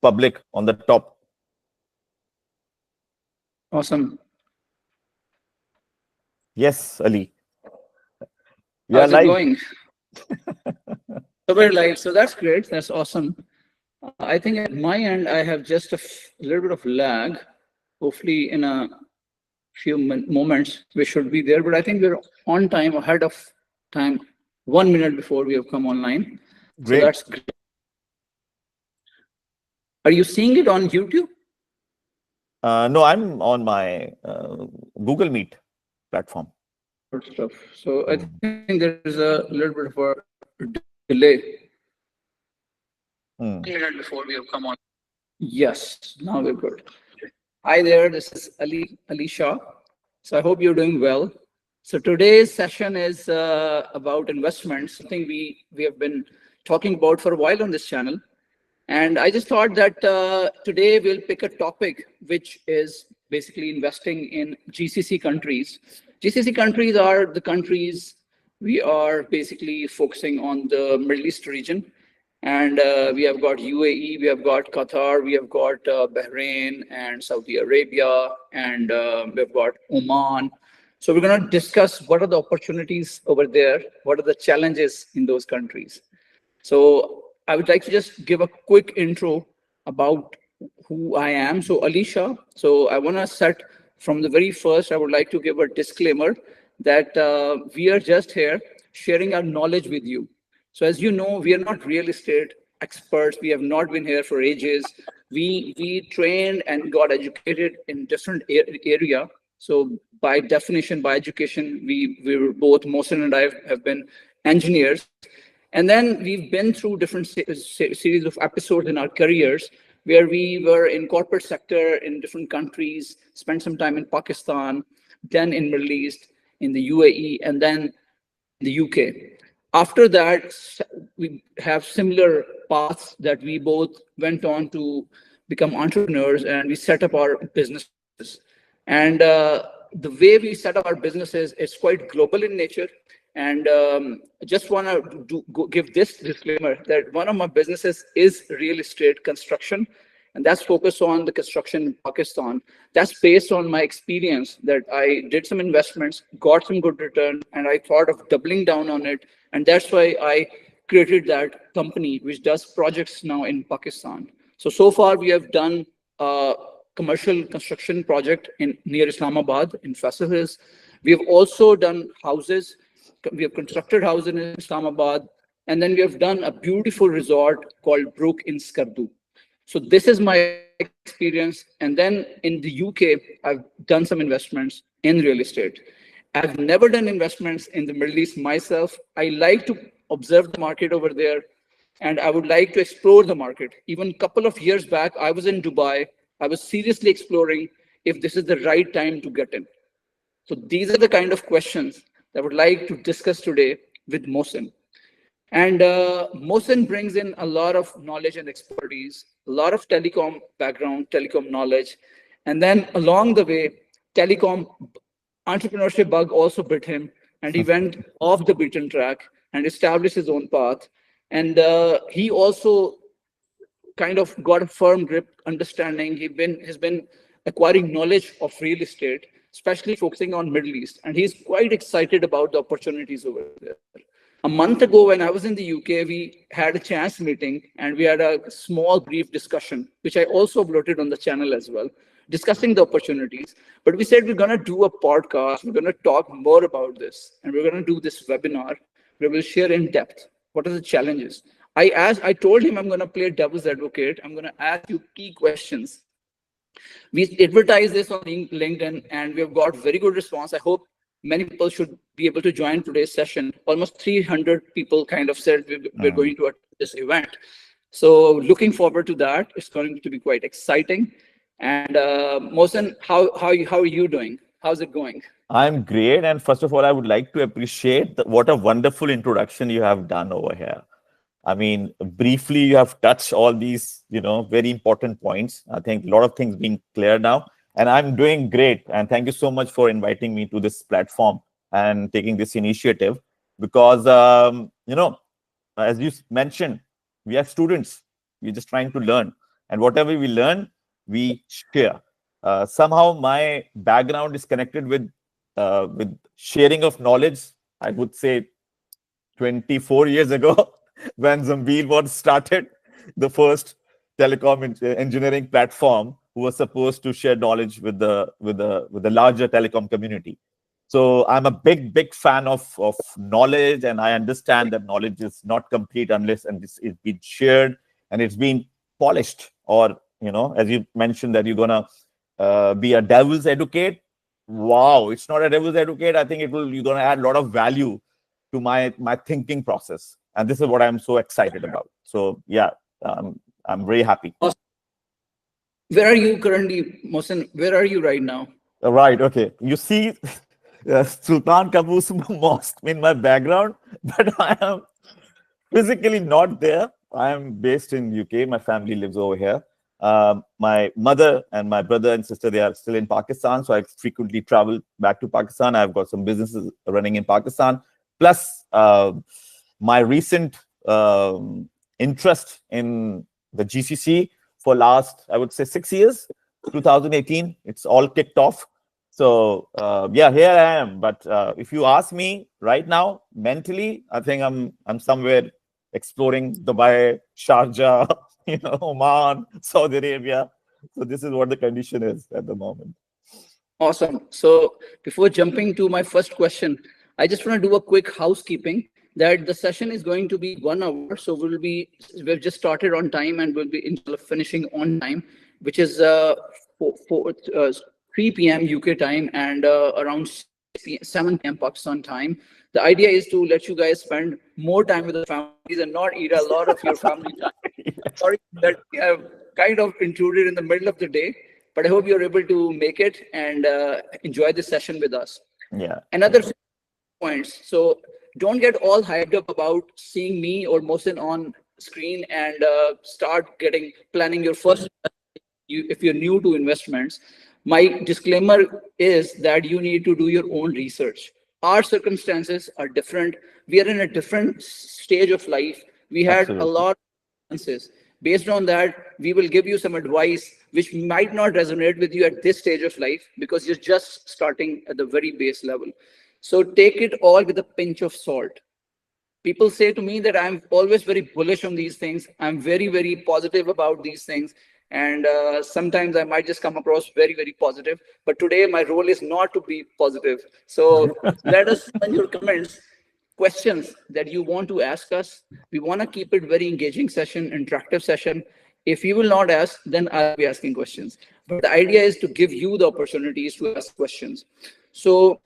public on the top. Awesome. Yes, Ali. We How's are it live. going? So we're live. So that's great. That's awesome. I think at my end, I have just a little bit of lag. Hopefully, in a few moments, we should be there. But I think we're on time, ahead of time, 1 minute before we have come online. So Great. that's great. Are you seeing it on YouTube? No, I'm on my Google Meet platform. Good stuff. So I think there's a little bit of a delay. 1 minute before we have come on. Yes, now we're good. Hi there, this is Ali Shah. So I hope you're doing well. So today's session is about investments, something we have been talking about for a while on this channel. And I just thought that today we'll pick a topic which is basically investing in GCC countries. GCC countries are the countries we are basically focusing on the Middle East region. And we have got UAE, we have got Qatar, we have got Bahrain and Saudi Arabia, and we've got Oman. So we're going to discuss what are the opportunities over there, what are the challenges in those countries. So I would like to just give a quick intro about who I am. So Ali Shah. So I want to set from the very first, I would like to give a disclaimer that we are just here sharing our knowledge with you. So as you know, we are not real estate experts. We have not been here for ages. We trained and got educated in different area. So by definition, by education, we were both, Mohsin and I have been engineers. And then we've been through different series of episodes in our careers where we were in corporate sector in different countries, spent some time in Pakistan, then in Middle East, in the UAE, and then in the UK. After that, we have similar paths that we both went on to become entrepreneurs, and we set up our businesses. And the way we set up our businesses is quite global in nature. And I just want to give this disclaimer that one of my businesses is real estate construction, and that's focused on the construction in Pakistan. That's based on my experience that I did some investments, got some good return, and I thought of doubling down on it. And that's why I created that company, which does projects now in Pakistan. So far we have done a commercial construction project near Islamabad in Faisal Hills. We have also done houses. We have constructed houses in Islamabad, and then we have done a beautiful resort called Brook in Skardu. So this is my experience. And then in the UK, I've done some investments in real estate. I've never done investments in the Middle East myself. I like to observe the market over there, and I would like to explore the market. Even a couple of years back, I was in Dubai. I was seriously exploring if this is the right time to get in. So these are the kind of questions that I would like to discuss today with Mohsin. And Mohsin brings in a lot of knowledge and expertise, a lot of telecom background, telecom knowledge. And then along the way, telecom entrepreneurship bug also bit him, and he went off the beaten track and established his own path. And he also kind of got a firm grip, understanding. Has been acquiring knowledge of real estate, especially focusing on Middle East. And he's quite excited about the opportunities over there. A month ago, when I was in the UK, we had a chance meeting and we had a small brief discussion, which I also uploaded on the channel as well, discussing the opportunities. But we said we're going to do a podcast, we're going to talk more about this, and we're going to do this webinar where we'll share in depth what are the challenges. I told him I'm going to play devil's advocate. I'm going to ask you key questions. We advertise this on LinkedIn and we've got very good response. I hope many people should be able to join today's session. Almost 300 people kind of said we're going to attend this event. So looking forward to that. It's going to be quite exciting. And Mohsin, how are you doing? How's it going? I'm great. And first of all, I would like to appreciate what a wonderful introduction you have done over here. I mean, briefly, you have touched all these, very important points. I think a lot of things being clear now. And I'm doing great. And thank you so much for inviting me to this platform and taking this initiative. Because, as you mentioned, we are students. We're just trying to learn. and whatever we learn, we share. Somehow my background is connected with sharing of knowledge. I would say 24 years ago, when Zambil was started, the first telecom engineering platform who was supposed to share knowledge with the larger telecom community. So I'm a big fan of knowledge, and I understand that knowledge is not complete unless and it's been shared and it's been polished. Or as you mentioned that you're gonna be a devil's advocate. Wow, it's not a devil's advocate. I think you're gonna add a lot of value to my thinking process, and this is what I'm so excited about. So yeah, I'm very happy. Awesome. Where are you currently, Mohsin? Where are you right now? Right, okay, you see Sultan Qaboos Mosque in my background, but I am physically not there. I am based in UK. My family lives over here. My mother and my brother and sister, they are still in Pakistan, so I frequently travel back to Pakistan. I've got some businesses running in Pakistan. Plus, my recent interest in the GCC for last, I would say, 6 years, 2018, it's all kicked off. So yeah, here I am. But if you ask me right now, mentally, I think I'm somewhere exploring Dubai, Sharjah, Oman, Saudi Arabia. So this is what the condition is at the moment. Awesome. So before jumping to my first question, I just want to do a quick housekeeping that the session is going to be 1 hour. So we've just started on time and we'll be finishing on time, which is 3 p.m. UK time and around 7 p.m. Pakistan time. The idea is to let you guys spend more time with the families and not eat a lot of your family time. Sorry that we have kind of intruded in the middle of the day, but I hope you're able to make it and enjoy this session with us. Yeah. Another points. So don't get all hyped up about seeing me or Mohsin on screen and start planning your first. If you're new to investments, my disclaimer is that you need to do your own research. Our circumstances are different. We are in a different stage of life. We had Absolutely. a lot of experiences. Based on that, we will give you some advice which might not resonate with you at this stage of life because you're just starting at the very base level. So take it all with a pinch of salt. People say to me that I'm always very bullish on these things. I'm very positive about these things. And sometimes I might just come across very positive. But today my role is not to be positive. So let us know in your comments questions that you want to ask us. We want to keep it very engaging session, interactive session. If you will not ask, then I'll be asking questions. But the idea is to give you the opportunities to ask questions. So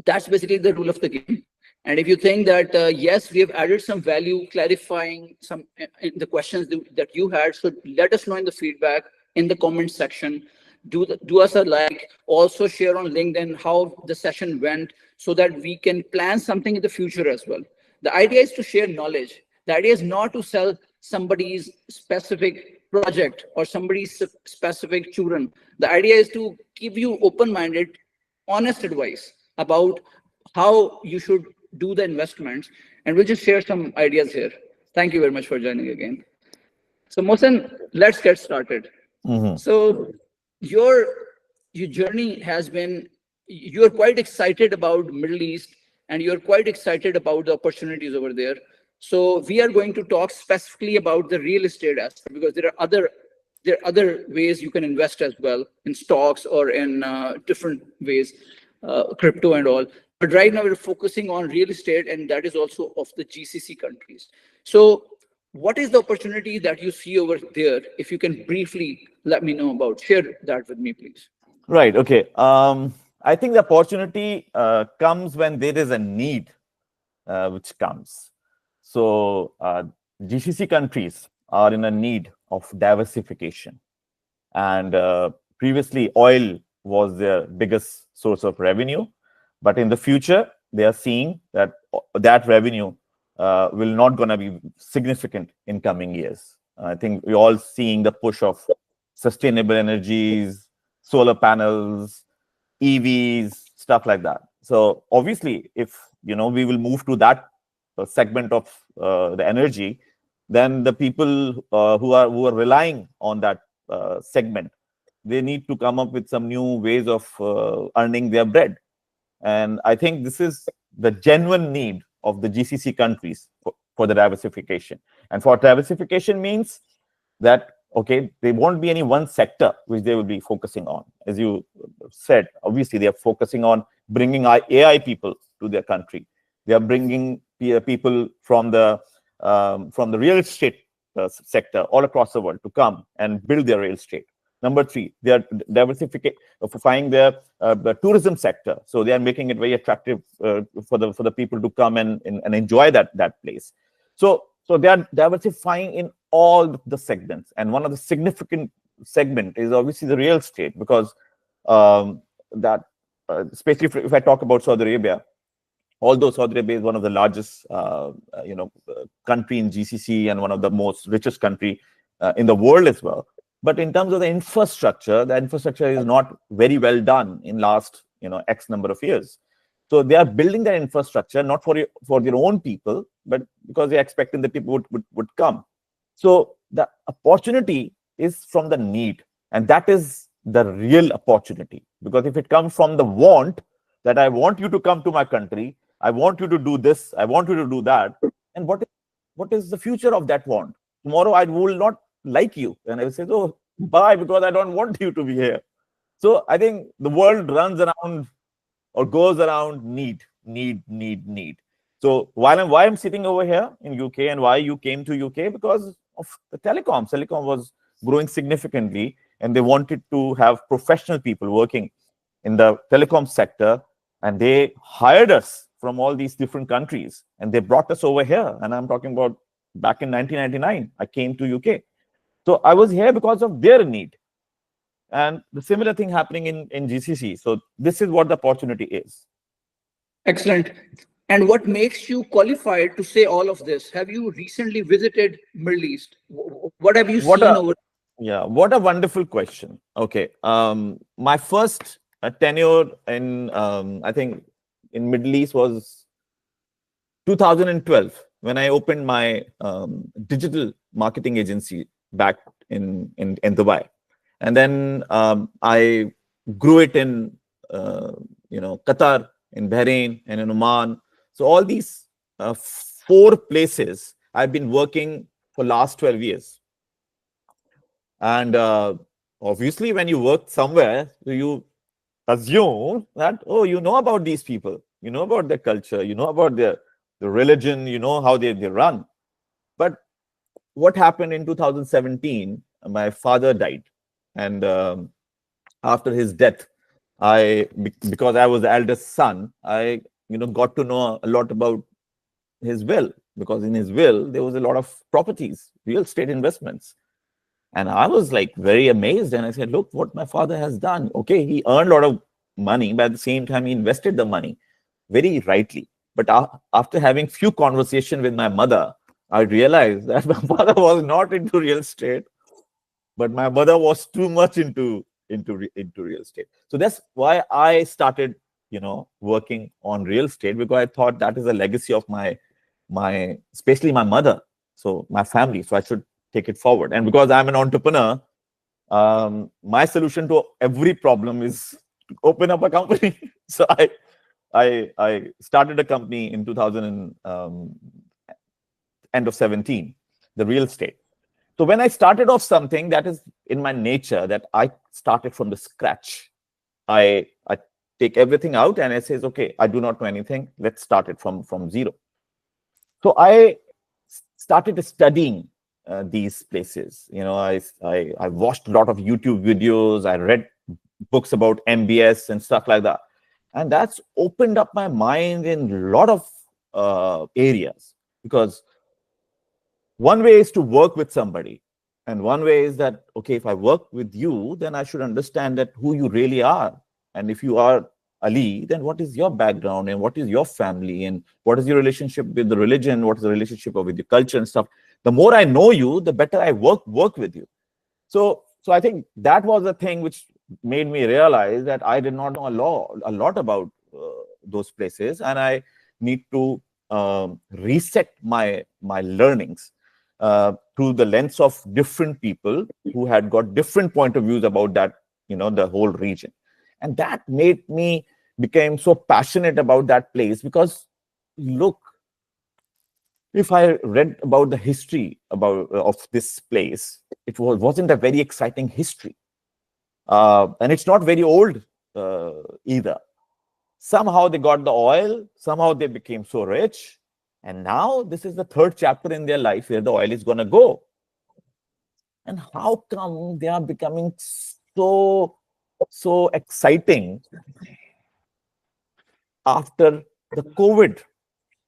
that's basically the rule of the game. And if you think that, yes, we have added some value, clarifying some in the questions that you had, so let us know in the feedback in the comment section. Do us a like, also share on LinkedIn how the session went so that we can plan something in the future as well. The idea is to share knowledge. The idea is not to sell somebody's specific project or somebody's specific children. The idea is to give you open-minded, honest advice about how you should do the investments, and we'll just share some ideas here. Thank you very much for joining again. So Mohsin, let's get started. So your journey has been, you're quite excited about Middle East and you're quite excited about the opportunities over there. So we are going to talk specifically about the real estate aspect because there are other ways you can invest as well in stocks or in different ways, crypto and all. But right now we're focusing on real estate, and that is also of the GCC countries. So what is the opportunity that you see over there? If you can briefly let me know about, share that with me, please. Right. Okay. I think the opportunity comes when there is a need which comes. So GCC countries are in a need of diversification. And previously, oil was their biggest source of revenue. But in the future, they are seeing that that revenue will not going to be significant in coming years. I think we're all seeing the push of sustainable energies, solar panels, EVs, stuff like that. So obviously, if we will move to that segment of the energy, then the people who are relying on that segment, they need to come up with some new ways of earning their bread. And I think this is the genuine need of the GCC countries for the diversification. And for diversification means that, okay, there won't be any one sector which they will be focusing on. As you said, obviously, they are focusing on bringing AI people to their country. They are bringing people from the real estate sector all across the world to come and build their real estate. Number three, they are diversifying their the tourism sector. So they are making it very attractive for the people to come and enjoy that place. So they are diversifying in all the segments. And one of the significant segment is obviously the real estate, because that especially if I talk about Saudi Arabia, although Saudi Arabia is one of the largest country in GCC and one of the most richest country in the world as well. But in terms of the infrastructure is not very well done in last X number of years. So they are building that infrastructure not for their own people, but because they're expecting the people would come. So the opportunity is from the need, and that is the real opportunity. Because if it comes from the want, that I want you to come to my country, I want you to do this, I want you to do that, and what is the future of that want? Tomorrow I will not like you, and I will say, oh, bye, because I don't want you to be here. So I think the world runs around or goes around need. So why I'm sitting over here in UK, and why you came to UK, because of the telecom. Telecom was growing significantly, and they wanted to have professional people working in the telecom sector, and they hired us from all these different countries, and they brought us over here. And I'm talking about back in 1999, I came to UK. So I was here because of their need. And the similar thing happening in GCC. So this is what the opportunity is. Excellent. And what makes you qualified to say all of this? Have you recently visited Middle East? What have you seen over? Yeah, what a wonderful question. Okay, my first tenure in I think in Middle East was 2012, when I opened my digital marketing agency back in Dubai. And then I grew it in Qatar, in Bahrain, and in Oman. So all these 4 places I've been working for last 12 years. And obviously, when you work somewhere, you assume that, oh, you know about these people, you know about their culture, you know about the religion, you know how they run. But what happened in 2017, my father died. And after his death, because I was the eldest son, I got to know a lot about his will, because in his will there was a lot of properties, real estate investments. And I was like very amazed, and I said, look what my father has done. Okay, he earned a lot of money, but at the same time he invested the money very rightly. But after having few conversations with my mother, I realized that my father was not into real estate, but my mother was too much into real estate. So that's why I started, working on real estate, because I thought that is a legacy of my especially my mother, so my family. So I should take it forward. And because I'm an entrepreneur, my solution to every problem is to open up a company. So I started a company in 2000 end of 17, the real estate. So when I started off something, that is in my nature, that I started from the scratch. I take everything out and I says, okay, I do not know anything. Let's start it from zero. So I started studying these places. I watched a lot of YouTube videos. I read books about MBS and stuff like that. And that's opened up my mind in a lot of areas, because one way is to work with somebody. And one way is that, okay, if I work with you, then I should understand that who you really are. And if you are Ali, then what is your background, and what is your family, and what is your relationship with the religion, what is the relationship with your culture and stuff. The more I know you, the better I work with you. So I think that was the thing which made me realize that I did not know a lot about those places, and I need to reset my learnings. through the lens of different people who had got different point of views about that, the whole region. And that made me became so passionate about that place, because look, if I read about the history of this place, it wasn't a very exciting history. And it's not very old either. Somehow they got the oil, somehow they became so rich, and now this is the third chapter in their life where the oil is going to go. And how come they are becoming so exciting after the COVID?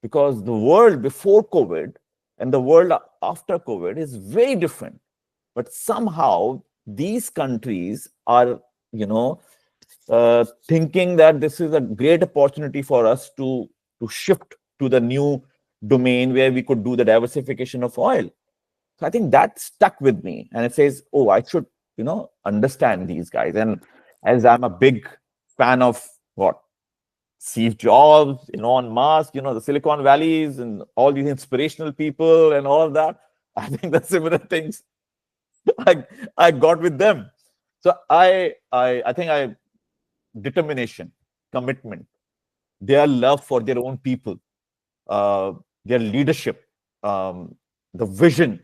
Because the world before COVID and the world after COVID is very different. But somehow these countries are, thinking that this is a great opportunity for us to shift to the new domain where we could do the diversification of oil. So I think that stuck with me, and it says, oh, I should, understand these guys. And as I'm a big fan of Steve Jobs, Elon Musk, the Silicon Valleys and all these inspirational people and all of that, I think the similar things I got with them. So I think determination, commitment, their love for their own people, their leadership, the vision.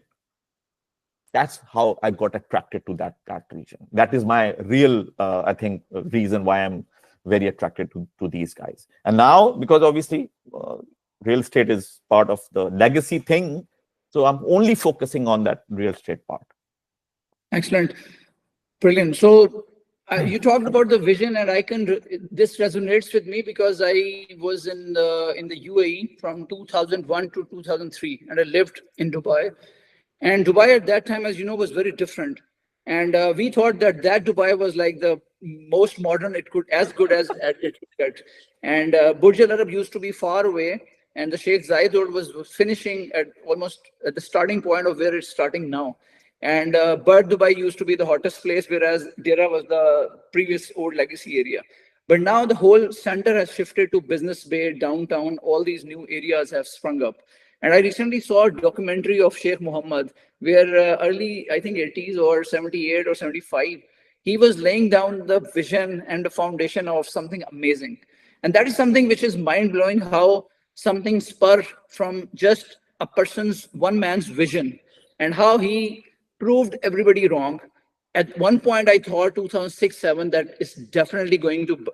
That's how I got attracted to that region. That is my real, I think, reason why I'm very attracted to these guys. And now, because obviously real estate is part of the legacy thing, so I'm only focusing on that real estate part. Excellent. Brilliant. So you talked about the vision, and this resonates with me because I was in the UAE from 2001 to 2003, and I lived in Dubai. And Dubai at that time, as you know, was very different. And we thought that Dubai was like the most modern as good as it could get. And Burj Al Arab used to be far away, and the Sheikh Zayed Road was finishing almost at the starting point of where it's starting now. And Bird Dubai used to be the hottest place, whereas Dera was the previous old legacy area. But now the whole center has shifted to Business Bay, downtown. All these new areas have sprung up. And I recently saw a documentary of Sheikh Mohammed, where early, I think 80s or 78 or 75, he was laying down the vision and the foundation of something amazing. And that is something which is mind-blowing, how something spur from just one man's vision, and how he proved everybody wrong. At one point, I thought 2006-7 that it's definitely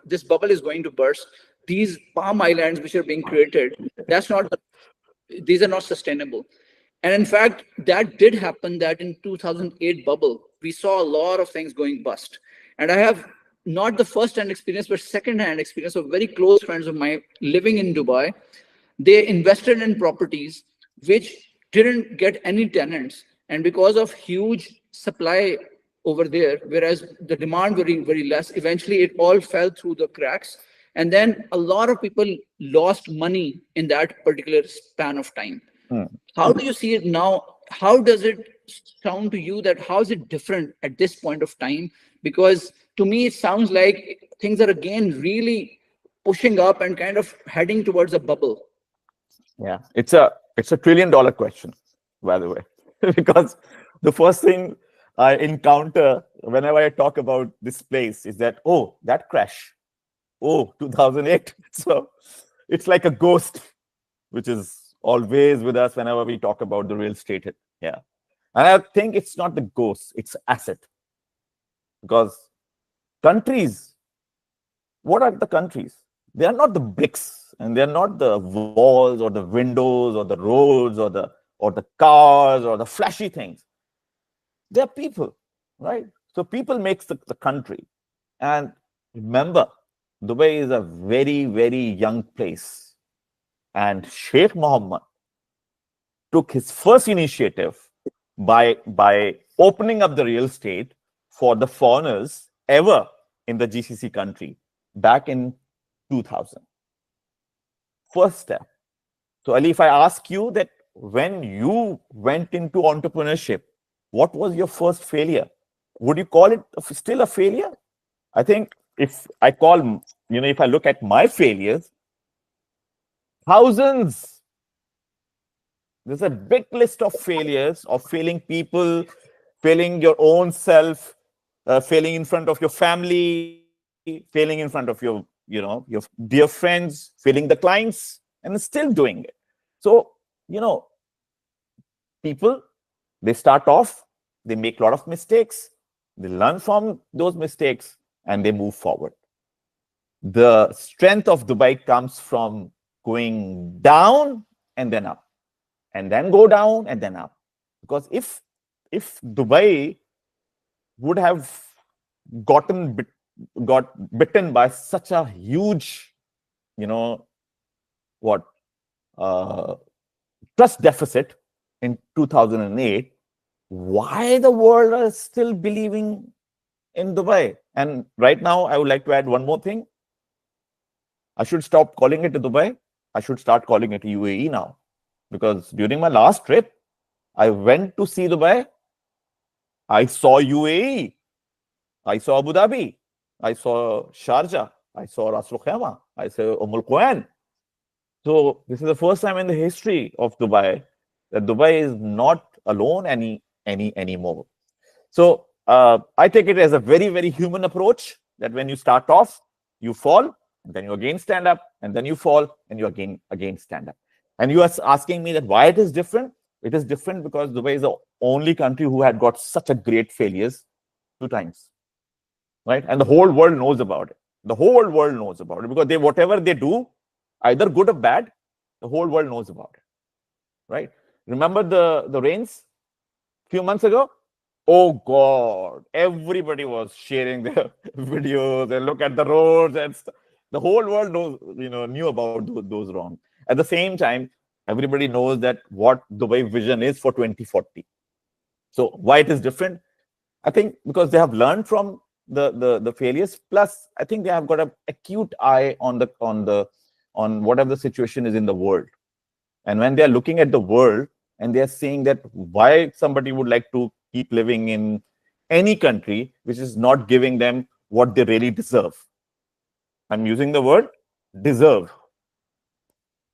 this bubble is going to burst. These palm islands which are being created, these are not sustainable. And in fact, that did happen, that in 2008 bubble, we saw a lot of things going bust. And I have not the first-hand experience, but second-hand experience of very close friends of mine living in Dubai. They invested in properties which didn't get any tenants. And because of huge supply over there, whereas the demand very, very less, eventually it all fell through the cracks. And then a lot of people lost money in that particular span of time. How do you see it now? How does it sound to you that how is it different at this point of time? Because to me, it sounds like things are again really pushing up and kind of heading towards a bubble. Yeah, it's a $1 trillion question, by the way, because the first thing I encounter whenever I talk about this place is that, oh, that crash. Oh, 2008. So it's like a ghost, which is always with us whenever we talk about the real estate. Yeah. And I think it's not the ghost, it's asset. Because countries, what are the countries? They are not the bricks, and they're not the walls or the windows or the roads or the cars or the flashy things. They're people, right? So people makes the country. And remember, Dubai is a very, very young place. And Sheikh Mohammed took his first initiative by opening up the real estate for the foreigners ever in the GCC country back in 2000. First step. So Ali, if I ask you that when you went into entrepreneurship, what was your first failure? Would you call it still a failure? I think if I look at my failures, thousands There's a big list of failures, of failing people, failing your own self, failing in front of your family, failing in front of your dear friends, failing the clients, and still doing it. So, people, they start off, they make a lot of mistakes, they learn from those mistakes, and they move forward. The strength of Dubai comes from going down and then up, and then go down and then up. Because if Dubai would have gotten got bitten by such a huge, you know, what uh, trust deficit in 2008, why the world is still believing in Dubai? And right now, I would like to add one more thing. I should stop calling it Dubai. I should start calling it UAE now. Because during my last trip, I went to see Dubai. I saw UAE. I saw Abu Dhabi. I saw Sharjah. I saw Ras Al Khaimah. I saw Al Quwan. So this is the first time in the history of Dubai that Dubai is not alone anymore. So I take it as a very, very human approach that when you start off, you fall, and then you again stand up, and then you fall, and you again stand up. And you are asking me that why it is different? It is different because Dubai is the only country who had got such a great failures 2 times, right? And the whole world knows about it. The whole world knows about it because whatever they do, either good or bad, the whole world knows about it, right? Remember the rains a few months ago? Oh God, everybody was sharing their videos and look at the roads and stuff. The whole world knew about those wrong. At the same time, everybody knows that what Dubai vision is for 2040. So why it is different? I think because they have learned from the failures. Plus, I think they have got an acute eye on whatever the situation is in the world. And when they are looking at the world and they are saying that why somebody would like to keep living in any country which is not giving them what they really deserve. I'm using the word deserve.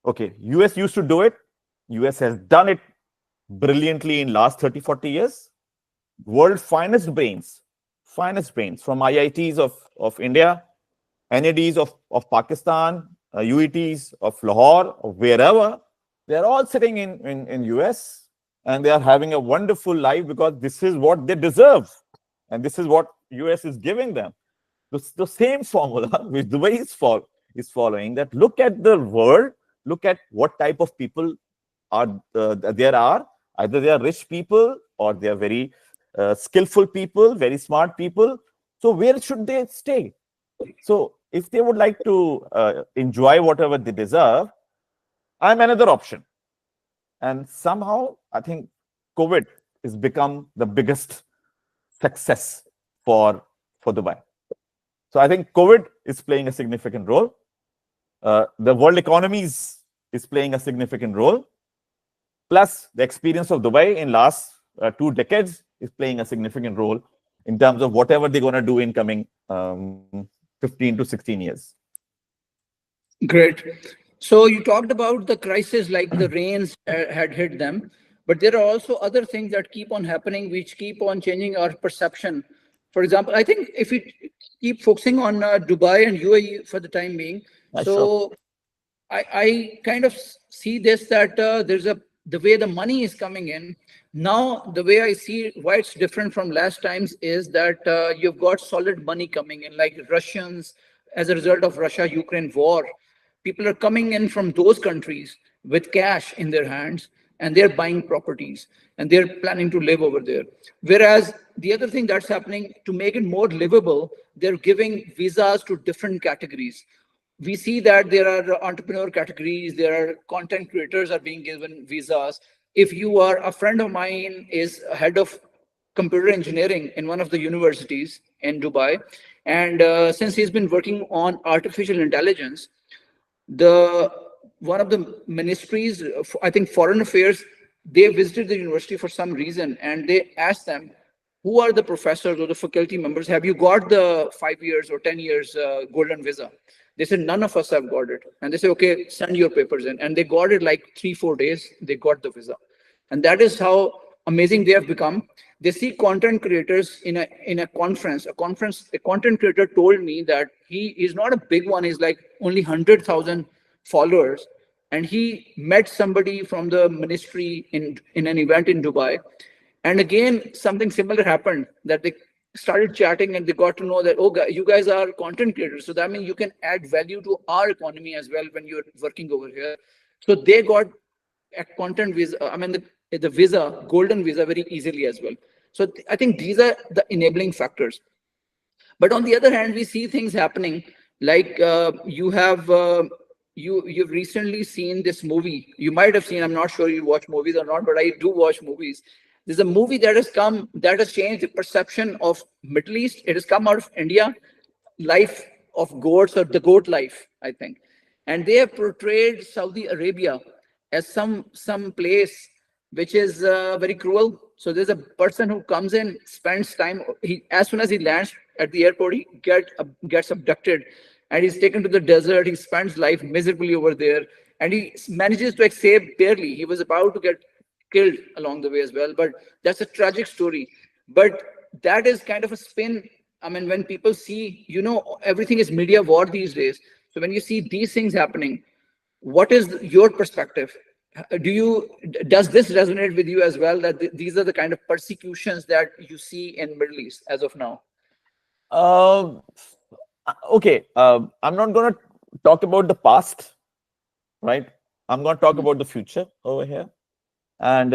Okay, US used to do it. US has done it brilliantly in last 30, 40 years. World's finest brains from IITs of India, NADs of Pakistan, UETs of Lahore, or wherever, they're all sitting in US and they are having a wonderful life because this is what they deserve. And this is what US is giving them. The same formula which Dubai is following, that look at the world, look at what type of people there are. Either they are rich people or they are very skillful people, very smart people. So where should they stay? So if they would like to enjoy whatever they deserve, I'm another option. And somehow, I think COVID has become the biggest success for Dubai. So I think COVID is playing a significant role. The world economies is playing a significant role. Plus, the experience of Dubai in last 2 decades is playing a significant role in terms of whatever they're going to do in coming 15 to 16 years. Great. So you talked about the crisis, like the rains had hit them, but there are also other things that keep on happening, which keep on changing our perception. For example, I think if we keep focusing on Dubai and UAE for the time being, Sure. I kind of see this, that the way the money is coming in now, the way I see why it's different from last times is that you've got solid money coming in, like Russians, as a result of Russia-Ukraine war. People are coming in from those countries with cash in their hands, and they're buying properties and they're planning to live over there. Whereas the other thing that's happening, to make it more livable, they're giving visas to different categories. We see that there are entrepreneur categories, there are content creators are being given visas. If you are, a friend of mine is head of computer engineering in one of the universities in Dubai, and since he's been working on artificial intelligence, the one of the ministries, I think Foreign Affairs, they visited the university for some reason, and they asked them, who are the professors or the faculty members? Have you got the 5 years or 10 years golden visa? They said, none of us have got it. And they say, okay, send your papers in. And they got it like 3-4 days. They got the visa. And that is how amazing they have become. They see content creators in a conference. A content creator told me that he is not a big one. He's like only 100,000 followers. And he met somebody from the ministry in an event in Dubai. And again, something similar happened, that they started chatting and they got to know that, oh, you guys are content creators. So that means you can add value to our economy as well when you're working over here. So they got a content visa, I mean, the visa, golden visa, very easily as well. So I think these are the enabling factors. But on the other hand, we see things happening like you've recently seen this movie. You might have seen, I'm not sure you watch movies or not, but I do watch movies. There's a movie that has come that has changed the perception of Middle East. It has come out of India, Life of Goats, or The Goat Life, I think. And they have portrayed Saudi Arabia as some place which is very cruel. So there's a person who comes in, spends time. As soon as he lands at the airport, he gets abducted, and he's taken to the desert. He spends life miserably over there, and he manages to escape barely. He was about to get killed along the way as well. But that's a tragic story. But that is kind of a spin. I mean, when people see, everything is media war these days. So when you see these things happening, what is your perspective? Does this resonate with you as well, that these are the kind of persecutions that you see in Middle East as of now? Okay, I'm not going to talk about the past, right? I'm going to talk about the future over here. And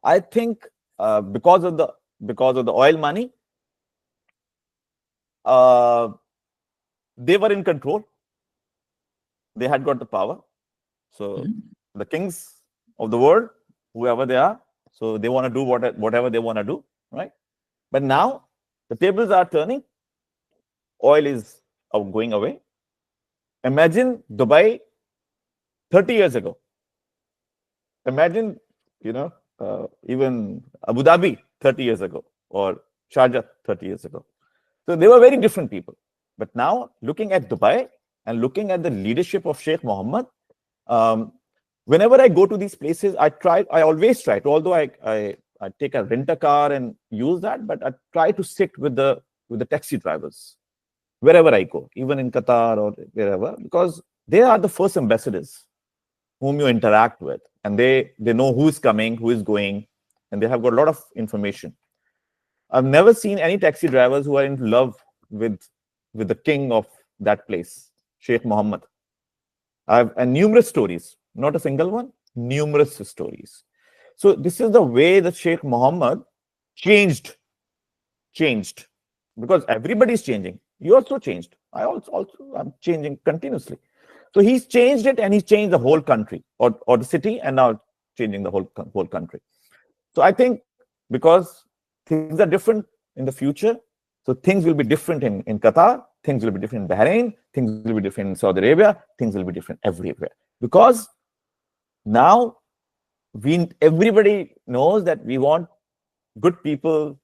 I think because of the oil money, they were in control. They had got the power. So the kings of the world, whoever they are, so they want to do whatever they want to do, right? But now the tables are turning. Oil is going away. Imagine Dubai 30 years ago. Imagine, even Abu Dhabi 30 years ago, or Sharjah 30 years ago. So they were very different people. But now, looking at Dubai and looking at the leadership of Sheikh Mohammed, whenever I go to these places, I always try to, although I take a rent-a-car and use that, but I try to sit with the taxi drivers wherever I go, even in Qatar or wherever, because they are the first ambassadors whom you interact with, and they know who is coming, who is going, and they have got a lot of information. I've never seen any taxi drivers who are in love with the king of that place, Sheikh Mohammed. And numerous stories, not a single one, numerous stories. So this is the way that Sheikh Mohammed changed, because everybody is changing. You also changed. I'm changing continuously. So he's changed it, and he's changed the whole country or the city, and now changing the whole country. So I think because things are different in the future, so things will be different in Qatar, things will be different in Bahrain, things will be different in Saudi Arabia, things will be different everywhere. Because now everybody knows that we want good people,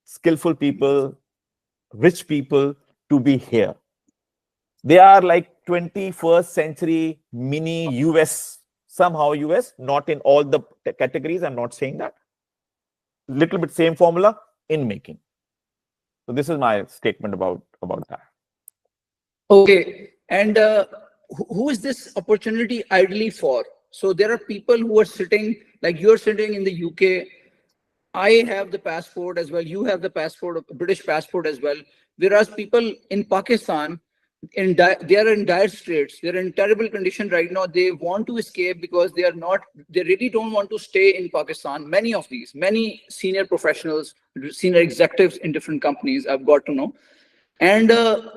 skillful people, rich people to be here. They are like 21st century mini US, somehow US, not in all the categories. I'm not saying that. Little bit same formula in making. So this is my statement about that. Okay. And who is this opportunity ideally for? So there are people who are sitting, like you're sitting in the UK. I have the passport as well. You have the passport, British passport as well. Whereas people in Pakistan, they are in dire straits. They're in terrible condition right now. They want to escape because they really don't want to stay in Pakistan. Many senior professionals, senior executives in different companies, I've got to know. And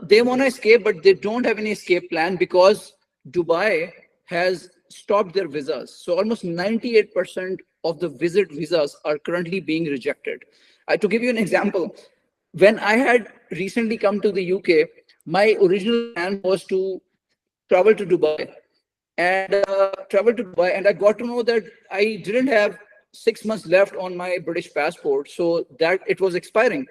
they want to escape, but they don't have any escape plan because Dubai has stopped their visas. So almost 98% of the visas are currently being rejected. To give you an example, when I had recently come to the UK, my original plan was to travel to Dubai and I got to know that I didn't have 6 months left on my British passport, so that it was expiring.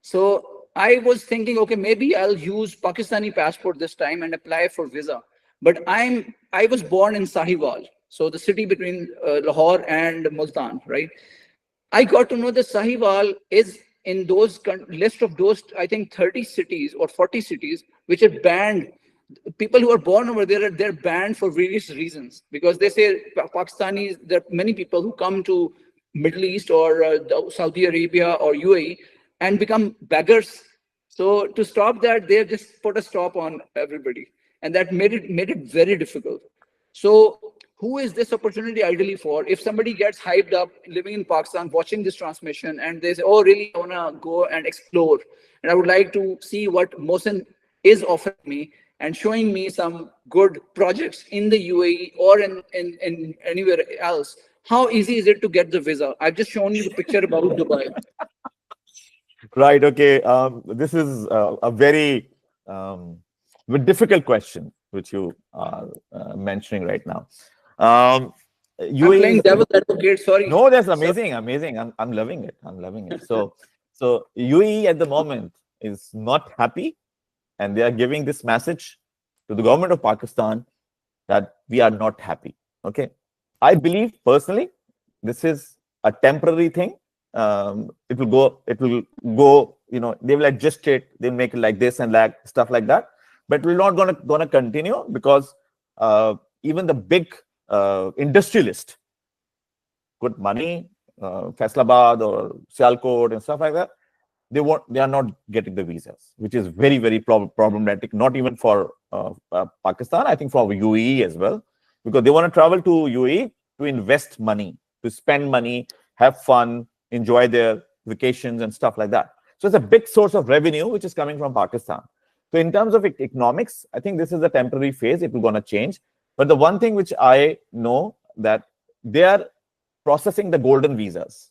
So I was thinking, okay, maybe I'll use Pakistani passport this time and apply for visa. But I was born in Sahiwal, so the city between Lahore and Multan, right? I got to know that Sahiwal is in those list of those, I think, 30 cities or 40 cities which are banned. People who are born over there, they're banned for various reasons because they say Pakistanis, there are many people who come to Middle East or Saudi Arabia or UAE and become beggars. So to stop that, they just put a stop on everybody, and that made it very difficult. So who is this opportunity ideally for? If somebody gets hyped up living in Pakistan, watching this transmission, and they say, oh, really, I want to go and explore. And I would like to see what Mohsin is offering me and showing me some good projects in the UAE or in anywhere else. How easy is it to get the visa? I've just shown you the picture about Dubai. Right. Okay. This is a very difficult question, which you are mentioning right now. I'm UAE playing is devil's advocate. Sorry. no, that's Sorry. amazing, amazing. I'm loving it. I'm loving it. So UAE at the moment is not happy, and they are giving this message to the government of Pakistan that we are not happy. Okay. I believe personally, this is a temporary thing. It will go. It will go. They will adjust it. They'll make it like this and like stuff like that. But we're not gonna continue because even the big industrialist, good money, Faisalabad or Sialkot and stuff like that, they are not getting the visas, which is very, very problematic. Not even for Pakistan, I think for UAE as well, because they want to travel to UAE to invest money, to spend money, have fun, enjoy their vacations and stuff like that. So it's a big source of revenue which is coming from Pakistan. So in terms of economics, I think this is a temporary phase. It will gonna change. But the one thing which I know that they are processing the golden visas.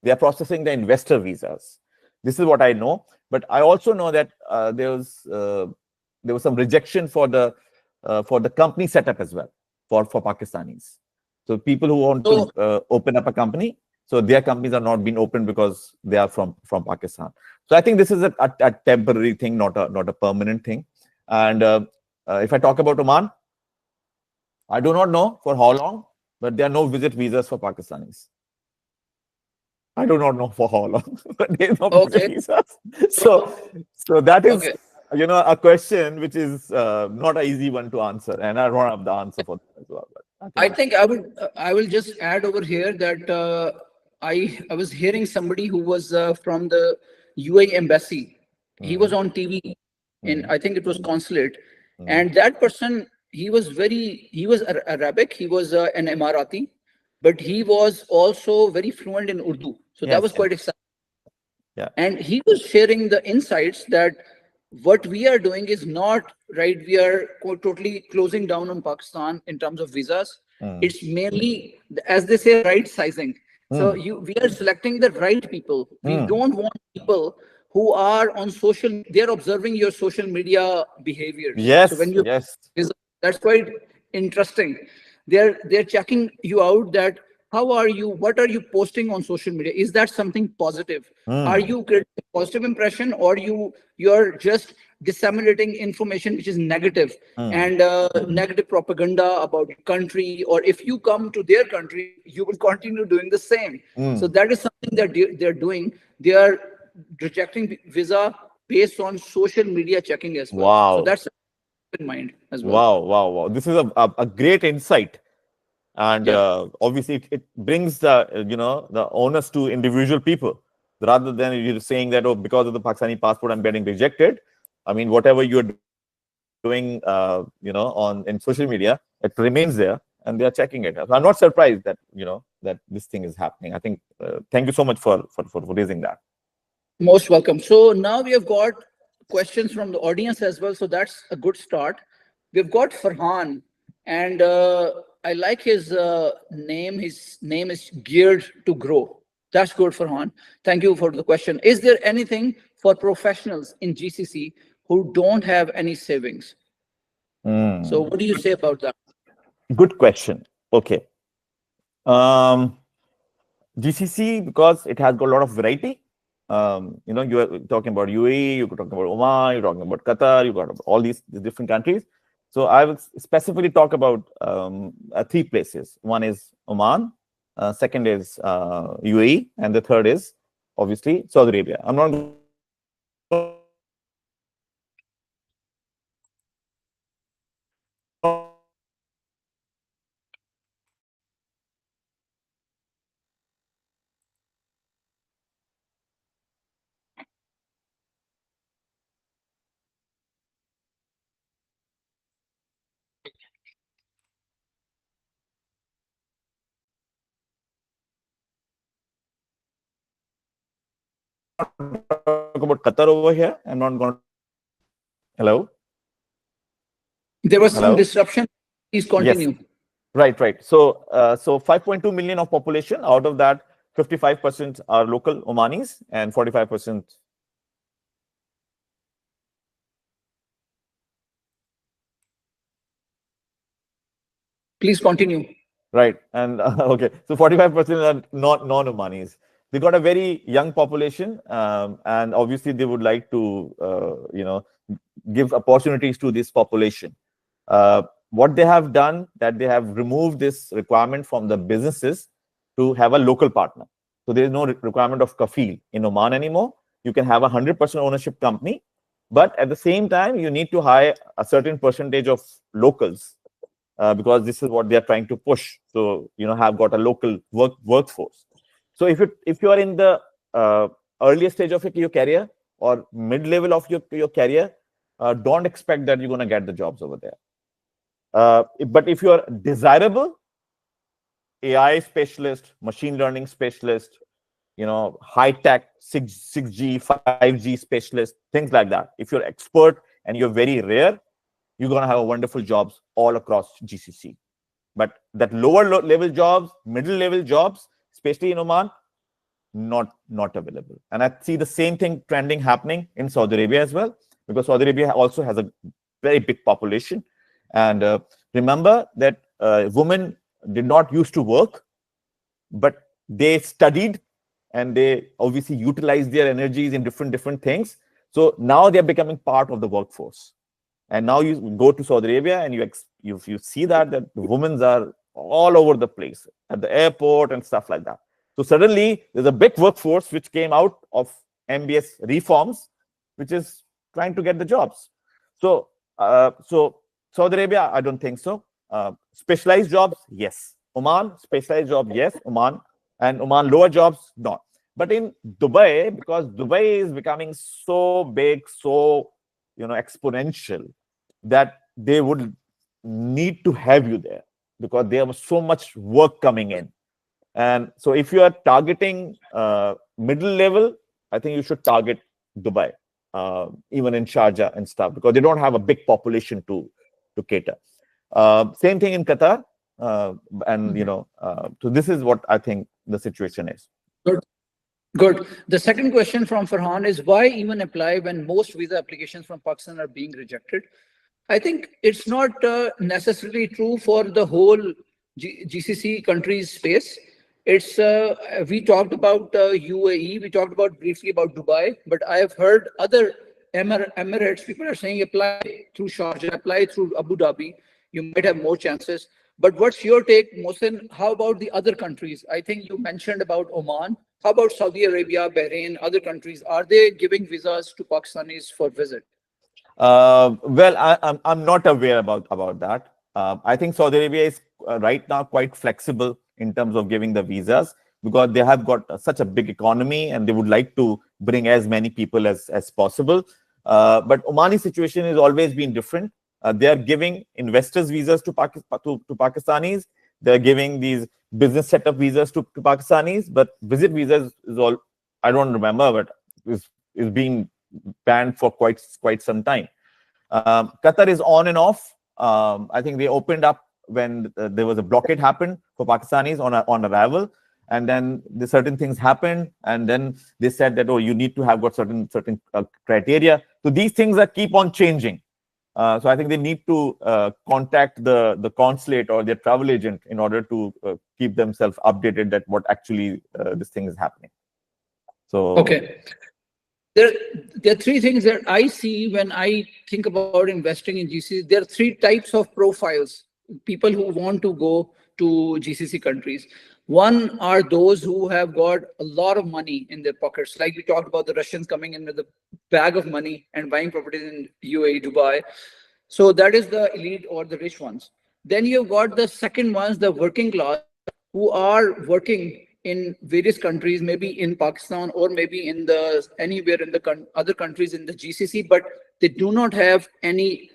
They are processing the investor visas. This is what I know. But I also know that there was some rejection for the company setup as well for Pakistanis. So people who want to open up a company, so their companies are not being opened because they are from Pakistan. So I think this is a temporary thing, not a permanent thing. And if I talk about Oman, I do not know for how long, but there are no visit visas for Pakistanis. I do not know for how long, but there are no visit visas. So that is, a question which is not an easy one to answer, and I don't have the answer for that as well. But I think I will just add over here that I was hearing somebody who was from the UAE embassy. He was on TV, and I think it was consulate, and that person, he was Arabic. He was an Emirati, but he was also very fluent in Urdu. So that was quite exciting. Yeah. And he was sharing the insights that what we are doing is not right. We are totally closing down on Pakistan in terms of visas. It's mainly, as they say, right sizing. So we are selecting the right people. We don't want people who are on social. They're observing your social media behaviors. Yes. So when you that's quite interesting. They're checking you out. That how are you? What are you posting on social media? Is that something positive? Are you creating a positive impression, or you're just disseminating information which is negative and negative propaganda about country? Or if you come to their country, you will continue doing the same. So that is something that they're doing. They are rejecting visa based on social media checking as well. Wow. So that's in mind as well. Wow. This is a great insight. And obviously, it brings the onus to individual people rather than you're saying that, oh, because of the Pakistani passport, I'm getting rejected. I mean, whatever you're doing, in social media, it remains there, and they are checking it. So I'm not surprised that that this thing is happening. I think. Thank you so much for raising that. Most welcome. So now we have got questions from the audience as well. So that's a good start. We've got Farhan, and I like his name. His name is Geared to Grow. That's good, Farhan. Thank you for the question. Is there anything for professionals in GCC who don't have any savings? So what do you say about that? Good question. Okay. GCC, because it has got a lot of variety, you're talking about UAE, you're talking about Oman, you're talking about Qatar, you've got all these different countries. So I will specifically talk about 3 places. One is Oman, second is UAE, and the third is obviously Saudi Arabia. I'm not going to talk about Qatar over here. I'm not going to talk about Hello? There was some Hello? disruption. Please Yes. continue. Right. So 5.2 million of population. Out of that, 55% are local Omanis and 45%. Please continue. Right. And okay, so 45% are not non-Omanis. They got a very young population, and obviously they would like to, give opportunities to this population. What they have done, that they have removed this requirement from the businesses to have a local partner. So there is no requirement of kafil in Oman anymore. You can have a 100% ownership company, but at the same time, you need to hire a certain percentage of locals, because this is what they are trying to push. So have got a local workforce. So if you are in the earlier stage of your career or mid level of your career, don't expect that you're going to get the jobs over there. But if you are desirable, AI specialist, machine learning specialist, high tech 6G, 5G specialist, things like that. If you're expert and you're very rare, you're going to have wonderful jobs all across GCC. But that lower level jobs, middle level jobs, especially in Oman, not available. And I see the same thing trending happening in Saudi Arabia as well, because Saudi Arabia also has a very big population. And remember that women did not used to work, but they studied and they obviously utilized their energies in different things. So now they're becoming part of the workforce. And now you go to Saudi Arabia and you see that the women are all over the place at the airport and stuff like that. So suddenly there's a big workforce which came out of MBS reforms, which is trying to get the jobs. So Saudi Arabia, I don't think so. Specialized jobs, yes. Oman, specialized job, yes. Oman lower jobs, not. But in Dubai, because Dubai is becoming so big, so exponential, that they would need to have you there because there was so much work coming in. And so if you are targeting middle level, I think you should target Dubai, even in Sharjah and stuff, because they don't have a big population to cater. Same thing in Qatar. So this is what I think the situation is. Good. The second question from Farhan is, why even apply when most visa applications from Pakistan are being rejected? I think it's not necessarily true for the whole GCC countries space. It's we talked about UAE, we talked about briefly about Dubai, but I have heard other Emirates, people are saying apply through Sharjah, apply through Abu Dhabi, you might have more chances. But what's your take, Mohsin? How about the other countries? I think you mentioned about Oman. How about Saudi Arabia, Bahrain, other countries? Are they giving visas to Pakistanis for visit? Well, I'm not aware about that. I think Saudi Arabia is right now quite flexible in terms of giving the visas, because they have got such a big economy and they would like to bring as many people as possible. But Omani situation has always been different. They are giving investors visas to Pakistanis. They're giving these business setup visas to Pakistanis, but visit visas is all, I don't remember, but is being banned for quite some time. Qatar is on and off. I think they opened up when there was a blockade happened for Pakistanis on arrival, and then the certain things happened, and then they said that, oh, you need to have got certain criteria. So these things are keep on changing. So I think they need to contact the consulate or their travel agent in order to keep themselves updated that what actually this thing is happening. So okay, there are three things that I see when I think about investing in GCC. There are three types of profiles, people who want to go to GCC countries. One are those who have got a lot of money in their pockets. Like we talked about the Russians coming in with a bag of money and buying properties in UAE, Dubai. So that is the elite or the rich ones. Then you've got the second ones, the working class, who are working in various countries, maybe in Pakistan or maybe in the anywhere in the other countries in the GCC, but they do not have any.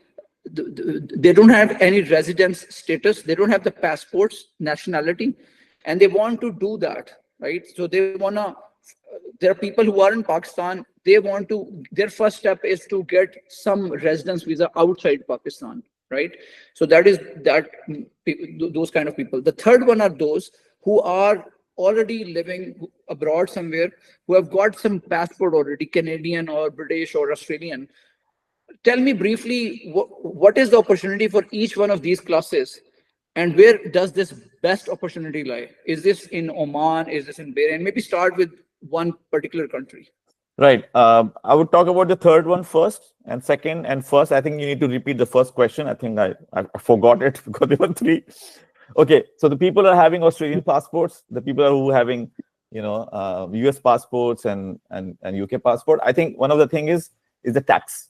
They don't have any residence status. They don't have the passports, nationality, and they want to do that, right? So they wanna. There are people who are in Pakistan. They want to. Their first step is to get some residence visa outside Pakistan, right? So that is that those kind of people. The third one are those who are already living abroad somewhere, who have got some passport already, Canadian or British or Australian. Tell me briefly what is the opportunity for each one of these classes, and where does this best opportunity lie? Is this in Oman? Is this in Bahrain? Maybe start with one particular country. right. I would talk about the third one first, and second and first. I think you need to repeat the first question. I think I forgot it because there were three. Okay, so the people are having Australian passports. The people who are having, US passports and UK passport. I think one of the thing is the tax.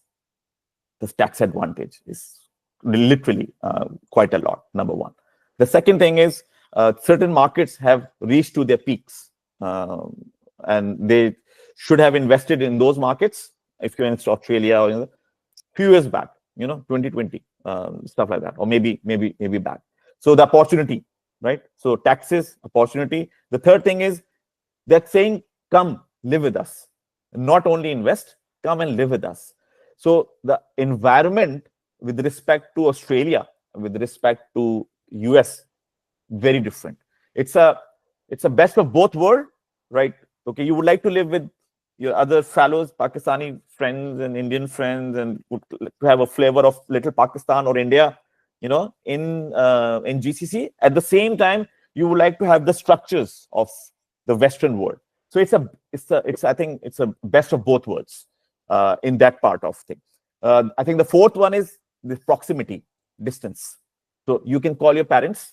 The tax advantage is literally quite a lot. Number one. The second thing is certain markets have reached to their peaks, and they should have invested in those markets. If you're in Australia or few years back, 2020, stuff like that, or maybe back. So the opportunity, right? So taxes, opportunity. The third thing is that saying, come live with us, not only invest, come and live with us. So the environment with respect to Australia, with respect to US, very different. It's a best of both worlds, right? Okay, you would like to live with your other fellows, Pakistani friends and Indian friends, and would to have a flavor of little Pakistan or India, in GCC. At the same time, you would like to have the structures of the Western world. So I think it's a best of both worlds in that part of things. I think the fourth one is the proximity, distance. So you can call your parents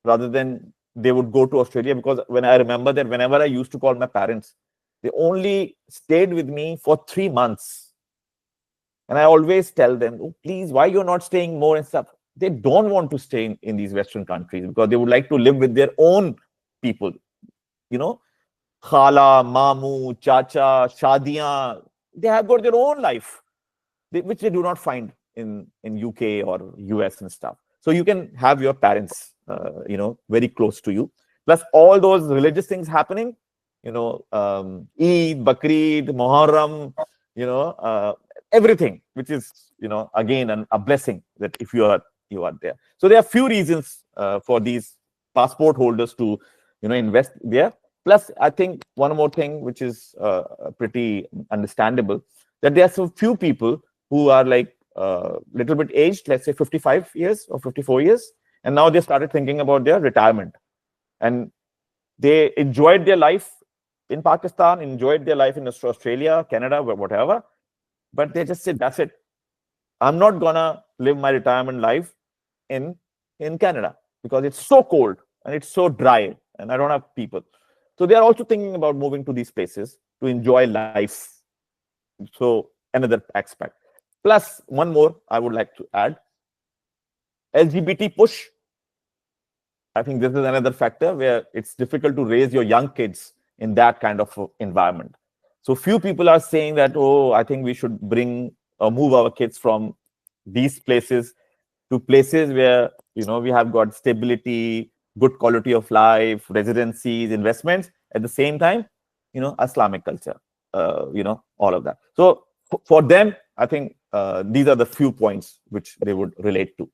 rather than they would go to Australia, because when I remember that whenever I used to call my parents, they only stayed with me for 3 months. And I always tell them, oh, please, why you're not staying more and stuff? They don't want to stay in these Western countries because they would like to live with their own people. Khala, Mamu, Chacha, Shadiyan, they have got their own life, which they do not find in UK or US and stuff. So you can have your parents, very close to you. Plus all those religious things happening, Eid, Bakrid, Muharram, everything, which is, again, a blessing that if you are there. So there are few reasons for these passport holders to, invest there. Plus, I think one more thing, which is pretty understandable, that there are so few people who are like little bit aged, let's say 55 years or 54 years, and now they started thinking about their retirement. And they enjoyed their life in Pakistan, enjoyed their life in Australia, Canada, whatever, but they just said, that's it. I'm not gonna live my retirement life in Canada because it's so cold and it's so dry and I don't have people. So they are also thinking about moving to these places to enjoy life. So another aspect. Plus, one more I would like to add, LGBT push. I think this is another factor where it's difficult to raise your young kids in that kind of environment. So few people are saying that, oh, I think we should bring or move our kids from these places to places where, we have got stability, good quality of life, residencies, investments, at the same time, Islamic culture, all of that. So for them, I think these are the few points which they would relate to.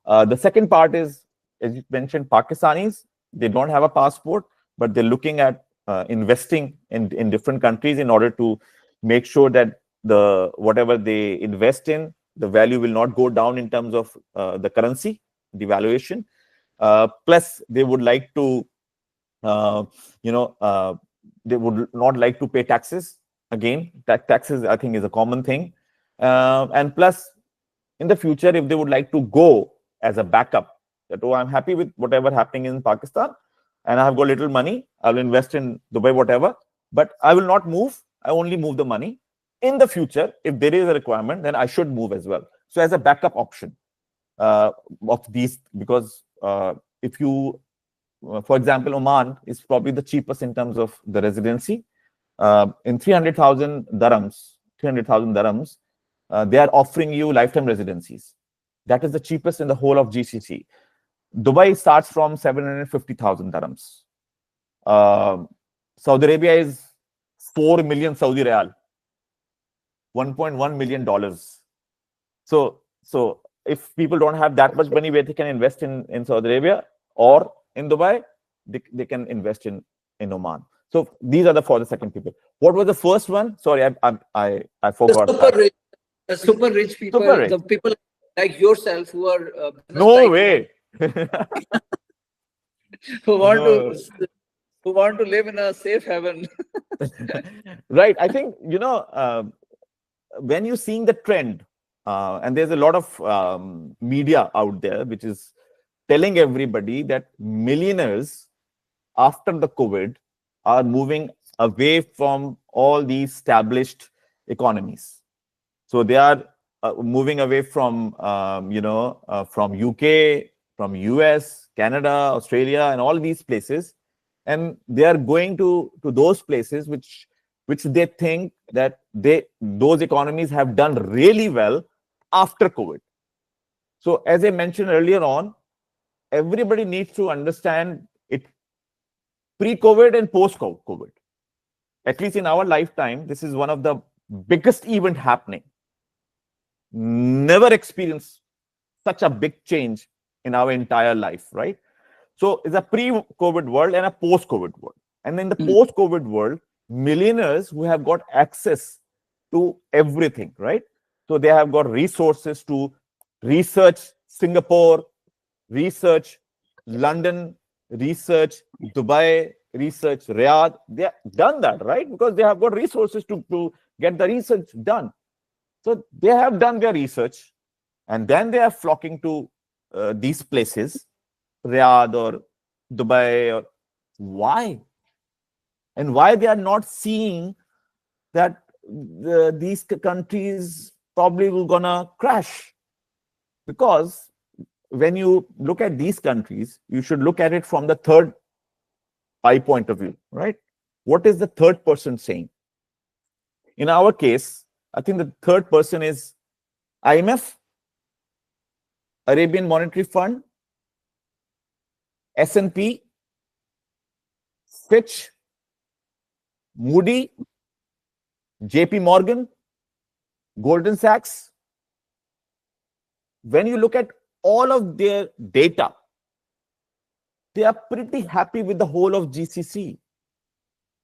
The second part is, as you mentioned, Pakistanis, they don't have a passport, but they're looking at investing in different countries in order to make sure that whatever they invest in, the value will not go down in terms of the currency devaluation. Plus, they would like to, they would not like to pay taxes. Again, taxes, I think, is a common thing. And plus, in the future, if they would like to go as a backup, that, oh, I'm happy with whatever happening in Pakistan, and I have got little money, I'll invest in Dubai, whatever, but I will not move. I only move the money. In the future, if there is a requirement, then I should move as well. So as a backup option of these, because if you, for example, Oman is probably the cheapest in terms of the residency. In 300,000 dirhams, they are offering you lifetime residencies. That is the cheapest in the whole of GCC. Dubai starts from 750,000 dirhams. Saudi Arabia is 4 million Saudi Riyal, $1.1 million. So if people don't have that much money where they can invest in Saudi Arabia or in Dubai, they can invest in Oman. So these are for the second people. What was the first one? Sorry, I forgot. The super rich people, the people like yourself who are no way. who want to live in a safe haven. Right. I think, when you're seeing the trend, and there's a lot of media out there which is telling everybody that millionaires after the COVID are moving away from all these established economies. So they are moving away from, from UK, from US, Canada, Australia, and all these places. And they are going to those places which they think that those economies have done really well after COVID. So as I mentioned earlier on, everybody needs to understand it pre-COVID and post-COVID. At least in our lifetime, this is one of the biggest event happening. Never experienced such a big change in our entire life, right? So it's a pre-COVID world and a post-COVID world. And in the post-COVID world, millionaires who have got access to everything, right? So they have got resources to research Singapore, research London, research Dubai, research Riyadh. They have done that, right? Because they have got resources to get the research done. So they have done their research, and then they are flocking to these places, Riyadh or Dubai. Or why? And why they are not seeing that these countries probably will gonna crash? Because when you look at these countries, you should look at it from the third eye point of view, right? What is the third person saying? In our case, I think the third person is IMF, Arabian Monetary Fund, S&P, Fitch, Moody, JP Morgan, Goldman Sachs. When you look at all of their data, they are pretty happy with the whole of GCC.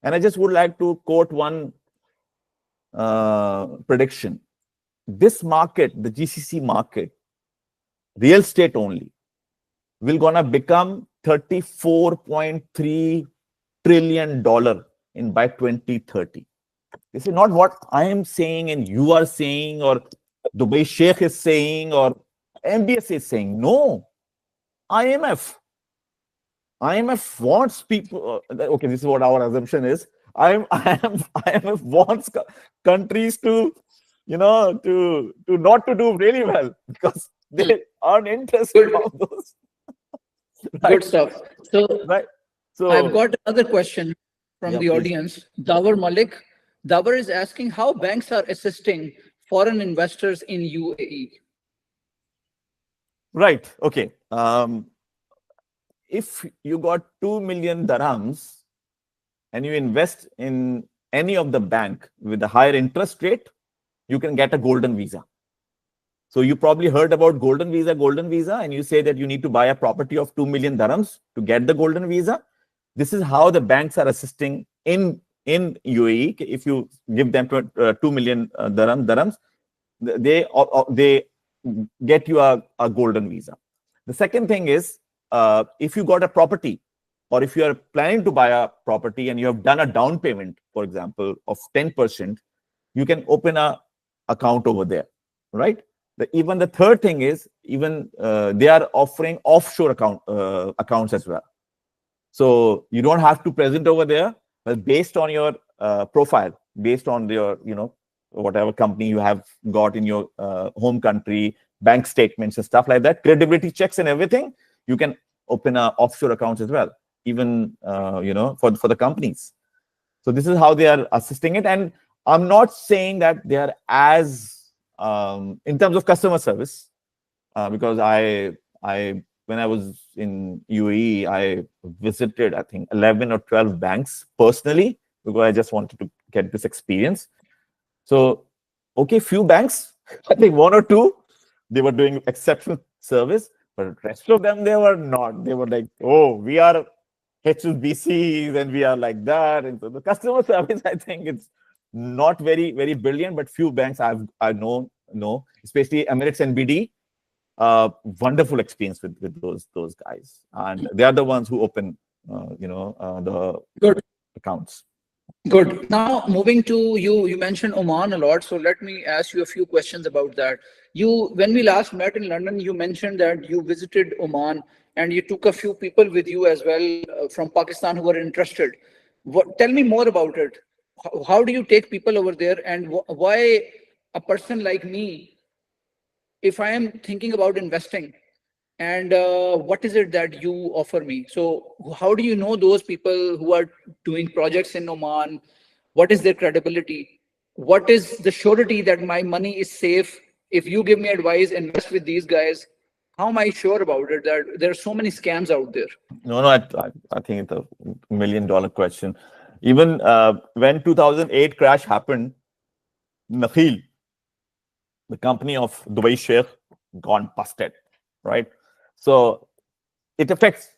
And I just would like to quote one prediction. This market, the GCC market, real estate only, will gonna become $34.3 trillion by 2030. This is not what I am saying and you are saying, or Dubai Sheikh is saying, or MBS is saying. No, IMF wants people. Okay, this is what our assumption is. IMF wants countries to, to not to do really well because they aren't interested in those. Right? Good stuff. So, right. So I've got another question from the audience. Dawar Malik. Dawar is asking how banks are assisting foreign investors in UAE. Right. Okay. If you got 2 million dirhams and you invest in any of the bank with a higher interest rate, you can get a golden visa. So you probably heard about golden visa, and you say that you need to buy a property of 2 million dirhams to get the golden visa. This is how the banks are assisting in UAE. If you give them 2 million dirhams, they get you a golden visa. The second thing is, if you got a property or if you are planning to buy a property and you have done a down payment, for example, of 10%, you can open a account over there, right? Even the third thing is, even they are offering offshore accounts as well. So you don't have to present over there, but based on your profile, based on your, whatever company you have got in your home country, bank statements and stuff like that, credibility checks and everything, you can open offshore accounts as well, even for the companies. So this is how they are assisting it. And I'm not saying that they are as in terms of customer service, because when I was in UAE, I visited, I think, 11 or 12 banks personally, because I just wanted to get this experience. So, okay, few banks, I think one or two, they were doing exceptional service, but the rest of them, they were not. They were like, oh, we are HSBCs and we are like that. And so the customer service, I think it's not very, very brilliant, but few banks I know, especially Emirates and BD, wonderful experience with those guys, and they are the ones who open the Good. accounts. Good. Now, moving to you mentioned Oman a lot, so let me ask you a few questions about that. When we last met in London, you mentioned that you visited Oman and you took a few people with you as well from Pakistan who were interested. Tell me more about it. How do you take people over there, and why a person like me, if I am thinking about investing, and what is it that you offer me? So how do you know those people who are doing projects in Oman? What is their credibility? What is the surety that my money is safe? If you give me advice, invest with these guys, how am I sure about it that there are so many scams out there? No, I think it's a $1 million question. Even when 2008 crash happened, Nakheel, the company of Dubai Sheikh, gone busted, right? So it affects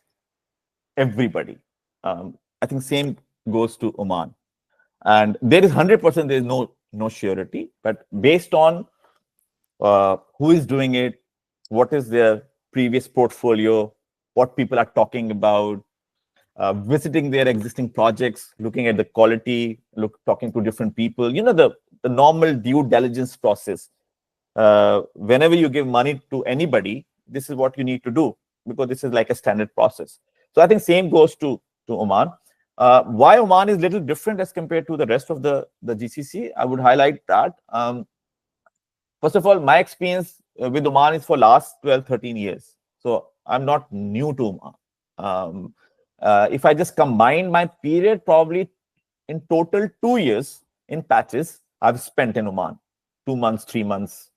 everybody. I think same goes to Oman, and there is 100%. There is no surety, but based on who is doing it, what is their previous portfolio, what people are talking about, visiting their existing projects, looking at the quality, talking to different people. The normal due diligence process. Whenever you give money to anybody, this is what you need to do, because this is like a standard process. So I think same goes to Oman. Why Oman is a little different as compared to the rest of the GCC, I would highlight that. First of all, my experience with Oman is for last 12, 13 years. So I'm not new to Oman. If I just combine my period, probably in total 2 years in patches, I've spent in Oman. 2 months, 3 months,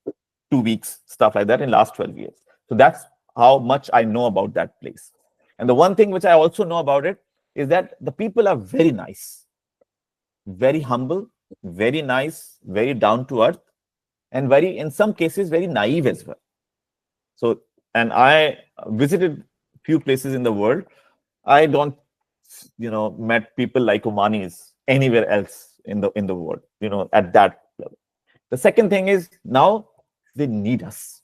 2 weeks, stuff like that in last 12 years. So that's how much I know about that place. And the one thing which I also know about it is that the people are very nice, very humble, very nice, very down to earth, and in some cases, very naive as well. So, and I visited few places in the world. I don't, met people like Omanis anywhere else in the world, at that level. The second thing is, now they need us.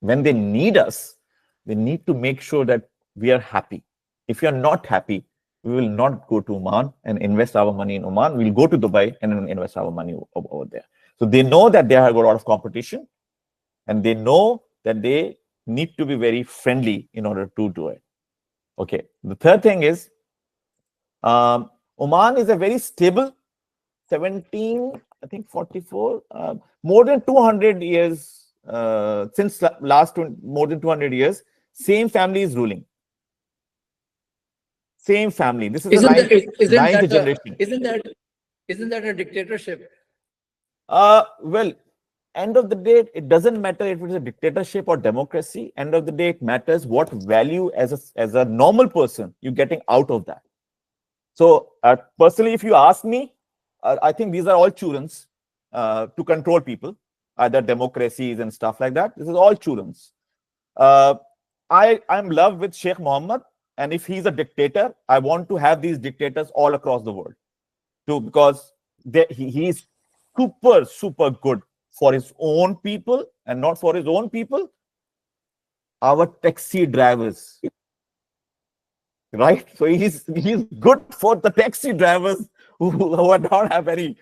When they need us, they need to make sure that we are happy. If you're not happy, we will not go to Oman and invest our money in Oman. We'll go to Dubai and invest our money over there. So they know that they have a lot of competition, and they know that they need to be very friendly in order to do it. Okay. The third thing is, Oman is a very stable 17, I think 44, more than 200 years, since more than 200 years, same family is ruling. Same family. This is the ninth generation. Isn't that a dictatorship? Well, end of the day, it doesn't matter if it is a dictatorship or democracy. End of the day, it matters what value as a normal person you're getting out of that. So personally, if you ask me, I think these are all churans to control people, either democracies and stuff like that. This is all churans. I'm in love with Sheikh Mohammed, and if he's a dictator, I want to have these dictators all across the world too, because he's super, super good for his own people, and not for his own people. Our taxi drivers, right? So he's good for the taxi drivers who don't have any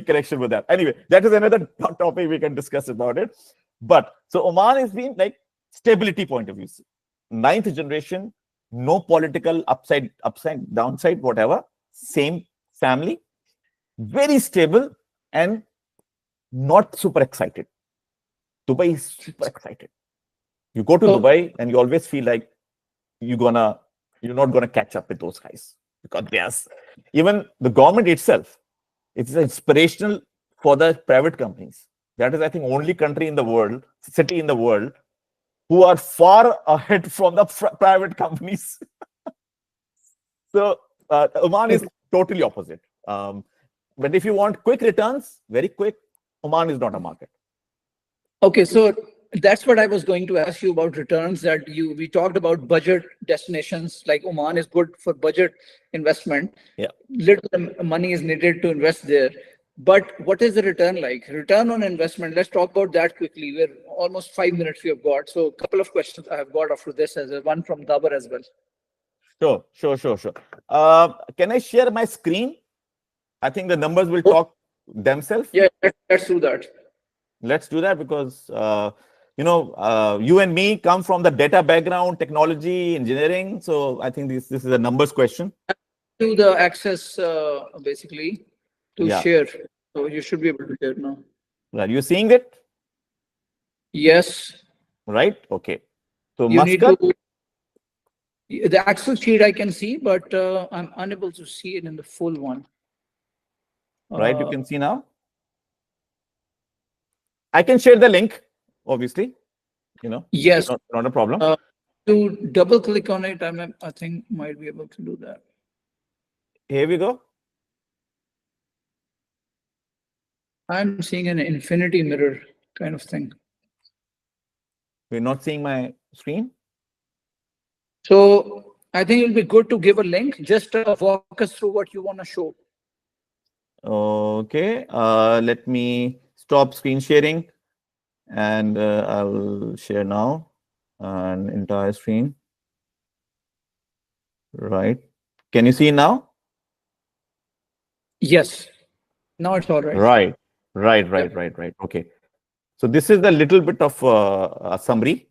connection with that. Anyway, that is another topic we can discuss about it. But so Oman has been like stability point of view, ninth generation, no political upside, downside, whatever, same family, very stable and not super excited. Dubai is super excited. You go to Dubai and you always feel like you're not gonna catch up with those guys, because yes, even the government itself, it's inspirational for the private companies. That is, I think, only country in the world, city in the world, who are far ahead from the private companies. So Oman is totally opposite. But if you want quick returns, very quick, Oman is not a market. Okay, so that's what I was going to ask you about returns. That we talked about budget destinations, like Oman is good for budget investment. Yeah, little money is needed to invest there. But what is the return like? Return on investment. Let's talk about that quickly. We're almost 5 minutes we have got. So a couple of questions I have got after this, as one from Dabar as well. Sure. Can I share my screen? I think the numbers will talk themselves. Yeah, let's do that. Let's do that, because you and me come from the data background, technology, engineering. So I think this is a numbers question. To the access basically to share. So you should be able to share now. Right, you seeing it? Yes. Right. Okay. So you Muscat. need to, the Excel sheet I can see, but I'm unable to see it in the full one. Right, you can see now. I can share the link, obviously. Yes, not a problem. To double click on it, I think might be able to do that. Here we go. I'm seeing an infinity mirror kind of thing. We're not seeing my screen. So I think it'll be good to give a link. Just walk us through what you want to show. Okay. Let me stop screen sharing, and I'll share now an entire screen. Right. Can you see now? Yes. Now it's all right. Right. Okay. So this is a little bit of a summary.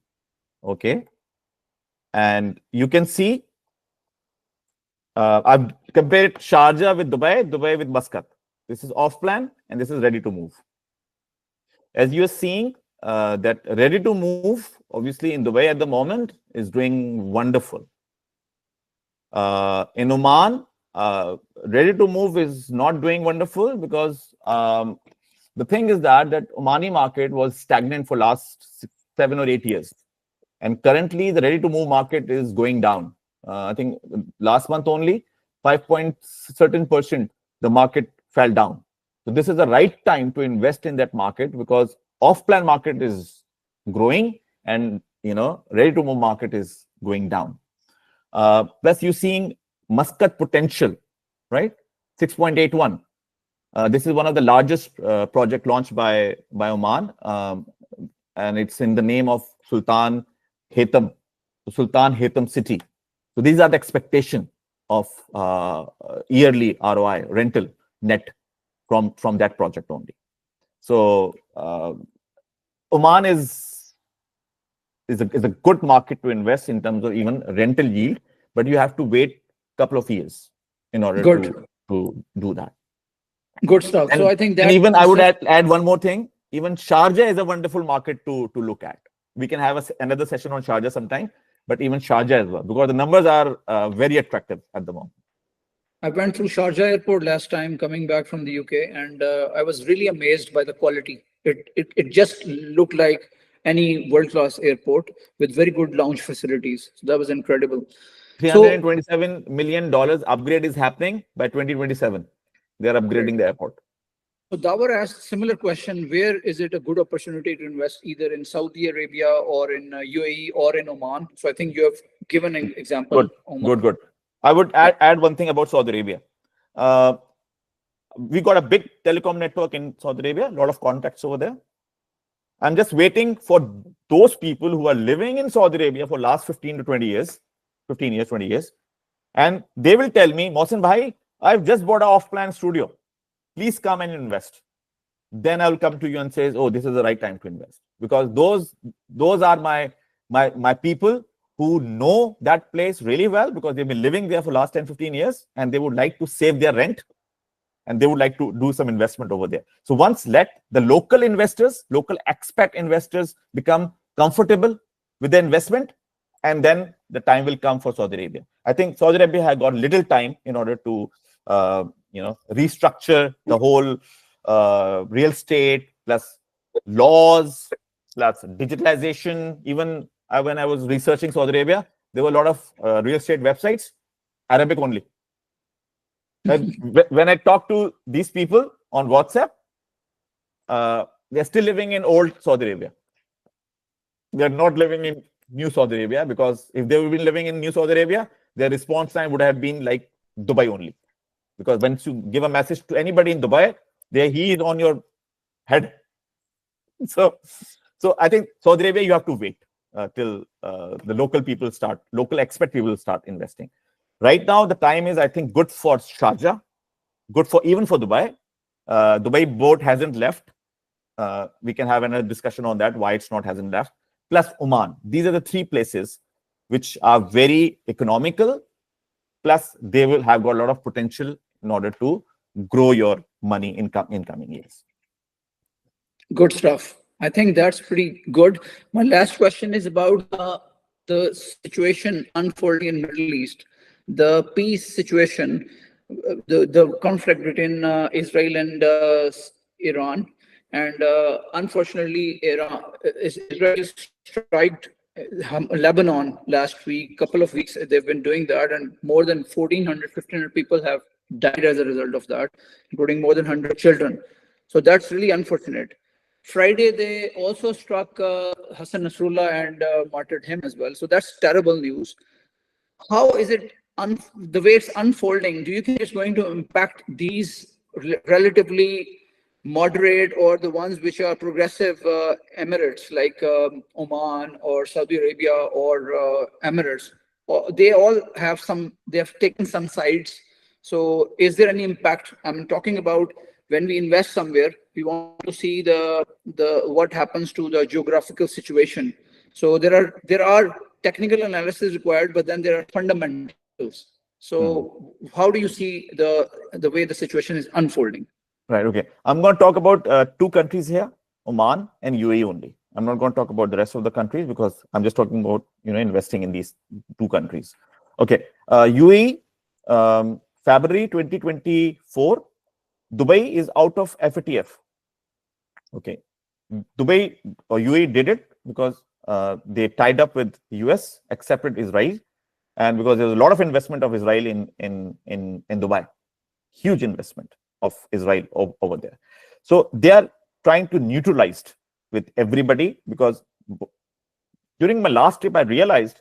Okay. And you can see I've compared Sharjah with Dubai with Muscat. This is off plan and this is ready to move. As you're seeing, that ready to move, obviously in Dubai at the moment, is doing wonderful. In Oman, ready to move is not doing wonderful, because the thing is that Omani market was stagnant for last 7 or 8 years. And currently, the ready to move market is going down. I think last month only, 5% the market fell down. So this is the right time to invest in that market, because off-plan market is growing and ready to move market is going down. Plus, you're seeing Muscat potential, right? 6.81. This is one of the largest project launched by Oman, and it's in the name of Sultan Haitham city. So these are the expectation of yearly ROI rental net from that project only. So Oman is a good market to invest in terms of even rental yield, but you have to wait a couple of years in order to do that. Good stuff. So I think that, and even I would add one more thing. Even Sharjah is a wonderful market to look at. We can have another session on Sharjah sometime, but even Sharjah as well, because the numbers are very attractive at the moment. I went through Sharjah airport last time coming back from the UK, and I was really amazed by the quality. It just looked like any world-class airport with very good lounge facilities. So that was incredible. $327 million upgrade is happening by 2027. They are upgrading the airport. So Dawar asked similar question: where is it a good opportunity to invest, either in Saudi Arabia or in UAE or in Oman? So I think you have given an example. Good. I would add one thing about Saudi Arabia. We got a big telecom network in Saudi Arabia, a lot of contacts over there. I'm just waiting for those people who are living in Saudi Arabia for last 15 to 20 years, 20 years, And they will tell me, Mohsin bhai, I've just bought an off-plan studio. Please come and invest. Then I will come to you and say, oh, this is the right time to invest. Because those are my people who know that place really well, because they've been living there for the last 10, 15 years, and they would like to save their rent, and they would like to do some investment over there. So once let the local investors, local expat investors become comfortable with the investment, and then the time will come for Saudi Arabia. I think Saudi Arabia has got little time in order to restructure the whole real estate, plus laws, plus digitalization. Even when I was researching Saudi Arabia, there were a lot of real estate websites, Arabic only. When I talk to these people on WhatsApp, they're still living in old Saudi Arabia. They're not living in new Saudi Arabia, because if they would been living in new Saudi Arabia, their response time would have been like Dubai only. Because once you give a message to anybody in Dubai, he is on your head. So I think Saudi Arabia, you have to wait till the local expat people start investing. Right now, the time is, I think, good for Sharjah, good for even for Dubai. Dubai boat hasn't left. We can have another discussion on that, why it's not hasn't left. Plus Oman. These are the three places which are very economical. Plus, they will have got a lot of potential in order to grow your money in coming years. Good stuff. I think that's pretty good. My last question is about the situation unfolding in Middle East, the peace situation, the conflict between Israel and Iran. And unfortunately, Israel struck Lebanon last week, couple of weeks. They've been doing that, and more than 1,400, 1,500 people have died as a result of that, including more than 100 children. So that's really unfortunate. Friday, they also struck Hassan Nasrallah and martyred him as well. So that's terrible news. How is it, the way it's unfolding, do you think it's going to impact these relatively moderate or the ones which are progressive emirates like Oman or Saudi Arabia or Emirates? They all have they have taken some sides. So is there any impact? I'm talking about when we invest somewhere, we want to see what happens to the geographical situation. So there are technical analysis required, but then there are fundamentals. So how do you see the way the situation is unfolding? Right. Okay. I'm going to talk about two countries here, Oman and UAE only. I'm not going to talk about the rest of the countries, because I'm just talking about investing in these two countries. Okay. UAE, February 2024. Dubai is out of FATF. Okay. Dubai or UAE did it because they tied up with US, accepted Israel, and because there's a lot of investment of Israel in Dubai, huge investment of Israel over there. So they are trying to neutralize with everybody, because during my last trip, I realized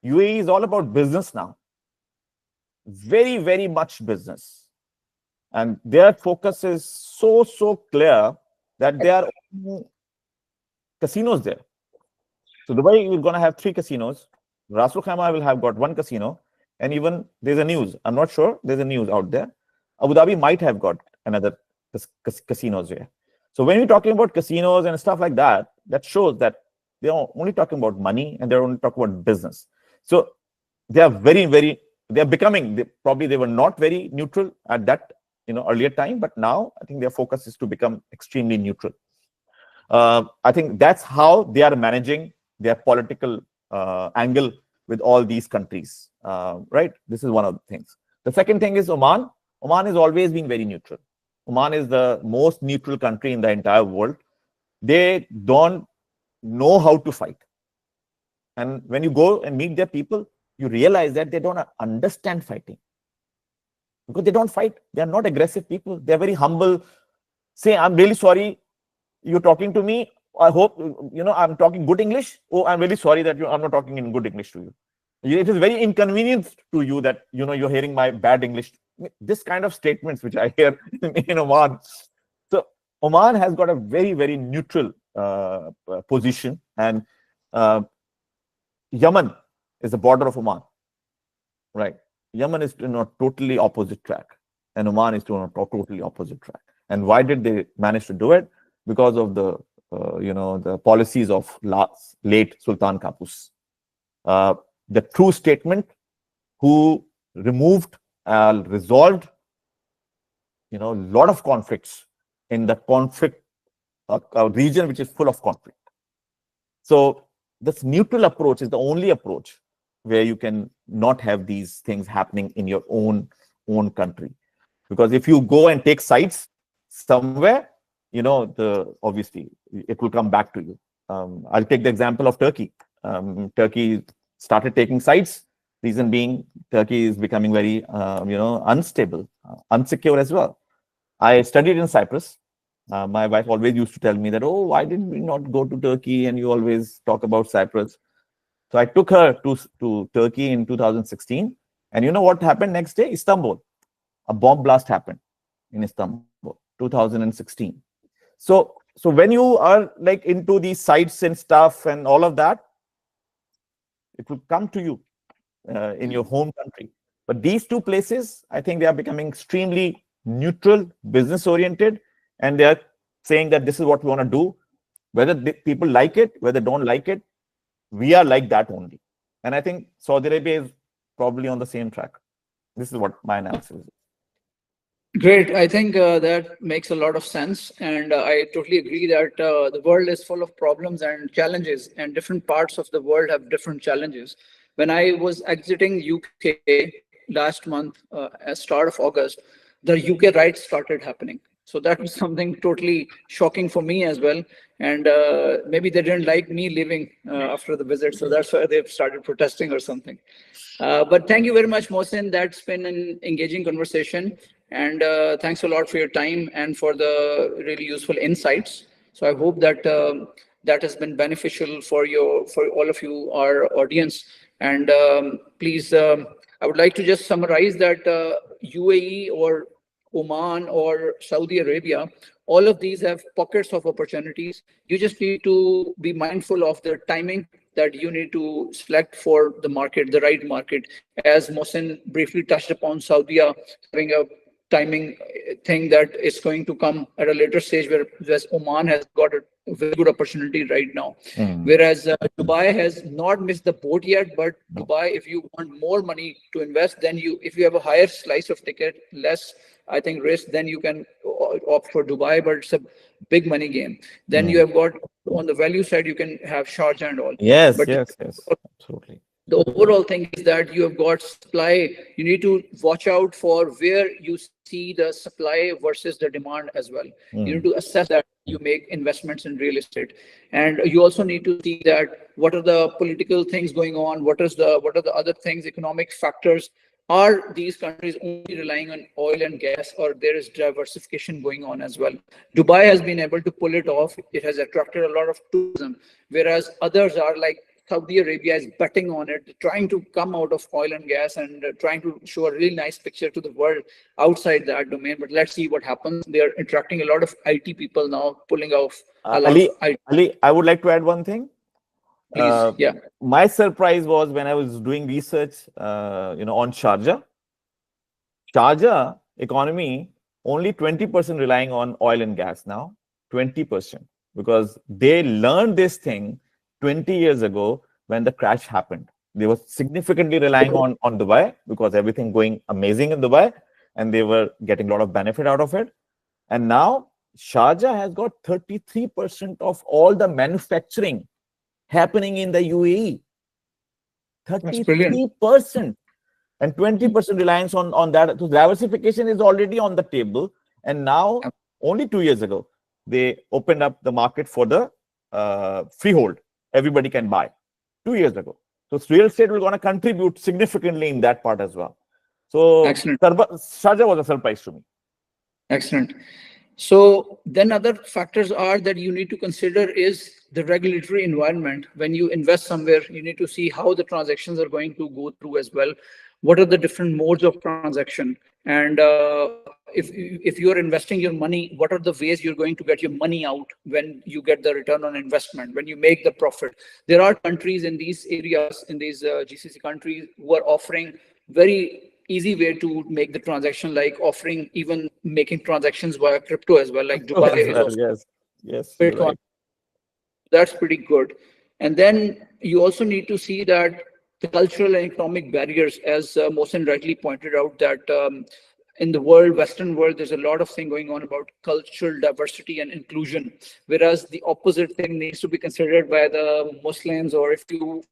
UAE is all about business now. Very, very much business. And their focus is so clear that there are casinos there. So Dubai is going to have 3 casinos. Ras Al Khaimah will have got 1 casino. And even there's a news, I'm not sure, there's a news out there. Abu Dhabi might have got another casinos there. So when you're talking about casinos and stuff like that, that shows that they're only talking about money and they're only talking about business. So they are they're becoming, probably they were not very neutral at that earlier time, but now I think their focus is to become extremely neutral. I think that's how they are managing their political angle with all these countries, right? This is one of the things. The second thing is Oman. Oman has always been very neutral. Oman is the most neutral country in the entire world. They don't know how to fight. And when you go and meet their people, you realize that they don't understand fighting. Because they don't fight. They are not aggressive people. They're very humble. Say, I'm really sorry you're talking to me. I hope, I'm talking good English. Oh, I'm really sorry that I'm not talking in good English to you. It is very inconvenient to you that, you're hearing my bad English. This kind of statements which I hear in Oman. So Oman has got a very, very neutral position. And Yemen is the border of Oman, right? Yemen is on a totally opposite track, and Oman is on a totally opposite track. And why did they manage to do it? Because of the the policies of late Sultan Qaboos. Uh, the true statement who removed, resolved, a lot of conflicts in the conflict region, which is full of conflict. So this neutral approach is the only approach where you can not have these things happening in your own country. Because if you go and take sides somewhere, obviously it will come back to you. I'll take the example of Turkey. Turkey started taking sides. Reason being, Turkey is becoming very, unstable, unsecure as well. I studied in Cyprus. My wife always used to tell me that, oh, why did we not go to Turkey? And you always talk about Cyprus. So I took her to Turkey in 2016. And you know what happened next day? Istanbul. A bomb blast happened in Istanbul, 2016. So when you are like into these sites and stuff and all of that, it will come to you in your home country. But these two places, I think they are becoming extremely neutral, business oriented, and they are saying that this is what we want to do. Whether people like it, whether they don't like it, we are like that only. And I think Saudi Arabia is probably on the same track. This is what my analysis is. Great. I think that makes a lot of sense. And I totally agree that the world is full of problems and challenges, and different parts of the world have different challenges. When I was exiting UK last month, at start of August, the UK riots started happening. So that was something totally shocking for me as well. And maybe they didn't like me leaving after the visit. So that's why they've started protesting or something. But thank you very much, Mohsin. That's been an engaging conversation. And thanks a lot for your time and for the really useful insights. So I hope that that has been beneficial for all of you, our audience. And please, I would like to just summarize that UAE or Oman or Saudi Arabia, all of these have pockets of opportunities. You just need to be mindful of the timing that you need to select for the market, the right market. As Mohsin briefly touched upon, Saudi having a timing thing that is going to come at a later stage, whereas Oman has got a very good opportunity right now. Whereas Dubai has not missed the boat yet, but Dubai, if you want more money to invest, then if you have a higher slice of ticket, less, I think, risk, then you can opt for Dubai, but it's a big money game. Then you have got, on the value side, you can have Sharjah and all. Yes, but yes, absolutely. The overall thing is that you have got supply. You need to watch out for where you see the supply versus the demand as well. You need to assess that you make investments in real estate. And you also need to see that what are the political things going on, what are the other things, economic factors. Are these countries only relying on oil and gas, or there is diversification going on as well? Dubai has been able to pull it off. It has attracted a lot of tourism, whereas others are like Saudi Arabia is betting on it, trying to come out of oil and gas and trying to show a really nice picture to the world outside that domain. But let's see what happens. They are attracting a lot of IT people now, pulling off a lot of IT. Ali, I would like to add one thing. Please, yeah. My surprise was when I was doing research, on Sharjah. Sharjah economy only 20% relying on oil and gas now, 20%, because they learned this thing 20 years ago when the crash happened. They were significantly relying on Dubai because everything going amazing in Dubai, and they were getting a lot of benefit out of it. And now Sharjah has got 33% of all the manufacturing happening in the UAE. 33%. And 20% reliance on that. So diversification is already on the table. And now, only 2 years ago, they opened up the market for the freehold. Everybody can buy. 2 years ago. So real estate will going to contribute significantly in that part as well. So Sharjah was a surprise to me. Excellent. So then other factors are that you need to consider is the regulatory environment. When you invest somewhere, you need to see how the transactions are going to go through as well. What are the different modes of transaction? And if you're investing your money, what are the ways you're going to get your money out when you get the return on investment, when you make the profit? There are countries in these areas, in these GCC countries, who are offering very easy way to make the transaction, like offering, even making transactions via crypto as well, like Oh, Dubai as is well. also Yes, you're Bitcoin. right. That's pretty good. And then you also need to see that the cultural and economic barriers, as Mohsin rightly pointed out, that in the world, Western world, there's a lot of thing going on about cultural diversity and inclusion, whereas the opposite thing needs to be considered by the Muslims, or if you,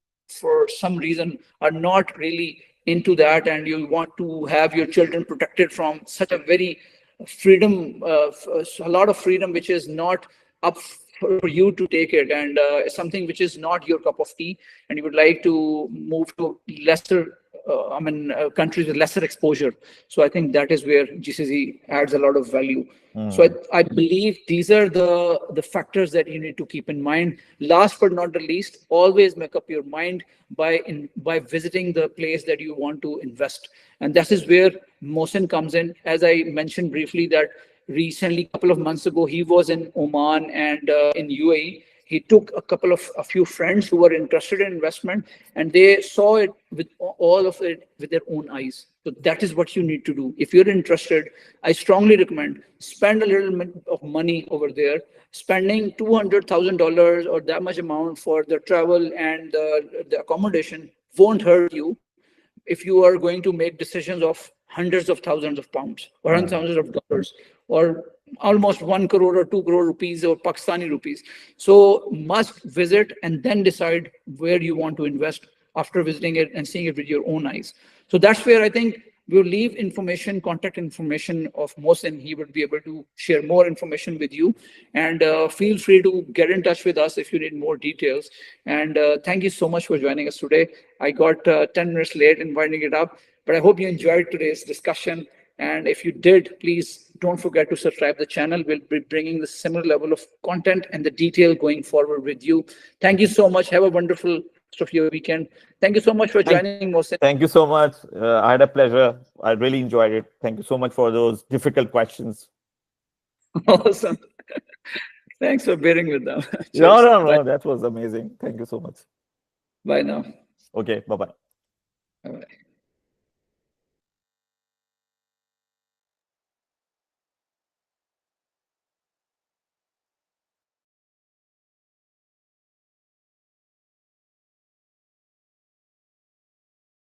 for some reason, are not really into that and you want to have your children protected from such a very freedom, a lot of freedom, which is not up for you to take it, and something which is not your cup of tea, and you would like to move to lesser, countries with lesser exposure. So I think that is where GCC adds a lot of value. So Mm. I believe these are the factors that you need to keep in mind. Last but not the least, always make up your mind by visiting the place that you want to invest, and that is where Mohsin comes in. As I mentioned briefly, that recently, a couple of months ago, he was in Oman and in UAE. He took a few friends who were interested in investment, and they saw it with all of it with their own eyes. So that is what you need to do. If you're interested, I strongly recommend spend a little bit of money over there. Spending $200,000 or that much amount for the travel and the accommodation won't hurt you if you are going to make decisions of hundreds of thousands of pounds or hundreds Mm. of thousands of dollars, or almost 1 crore or 2 crore rupees or Pakistani rupees. So must visit and then decide where you want to invest after visiting it and seeing it with your own eyes. So that's where I think we'll leave information, contact information of Mohsin. He would be able to share more information with you. And feel free to get in touch with us if you need more details. And thank you so much for joining us today. I got 10 minutes late in winding it up, but I hope you enjoyed today's discussion. And if you did, please don't forget to subscribe the channel. We'll be bringing the similar level of content and the detail going forward with you. Thank you so much. Have a wonderful rest of your weekend. Thank you so much for Thank, joining, Mohsin. thank you so much. I had a pleasure. I really enjoyed it. Thank you so much for those difficult questions. Awesome. Thanks for bearing with them. No, Cheers. no, Bye. no. That was amazing. Thank you so much. Bye now. Okay, bye bye. Bye.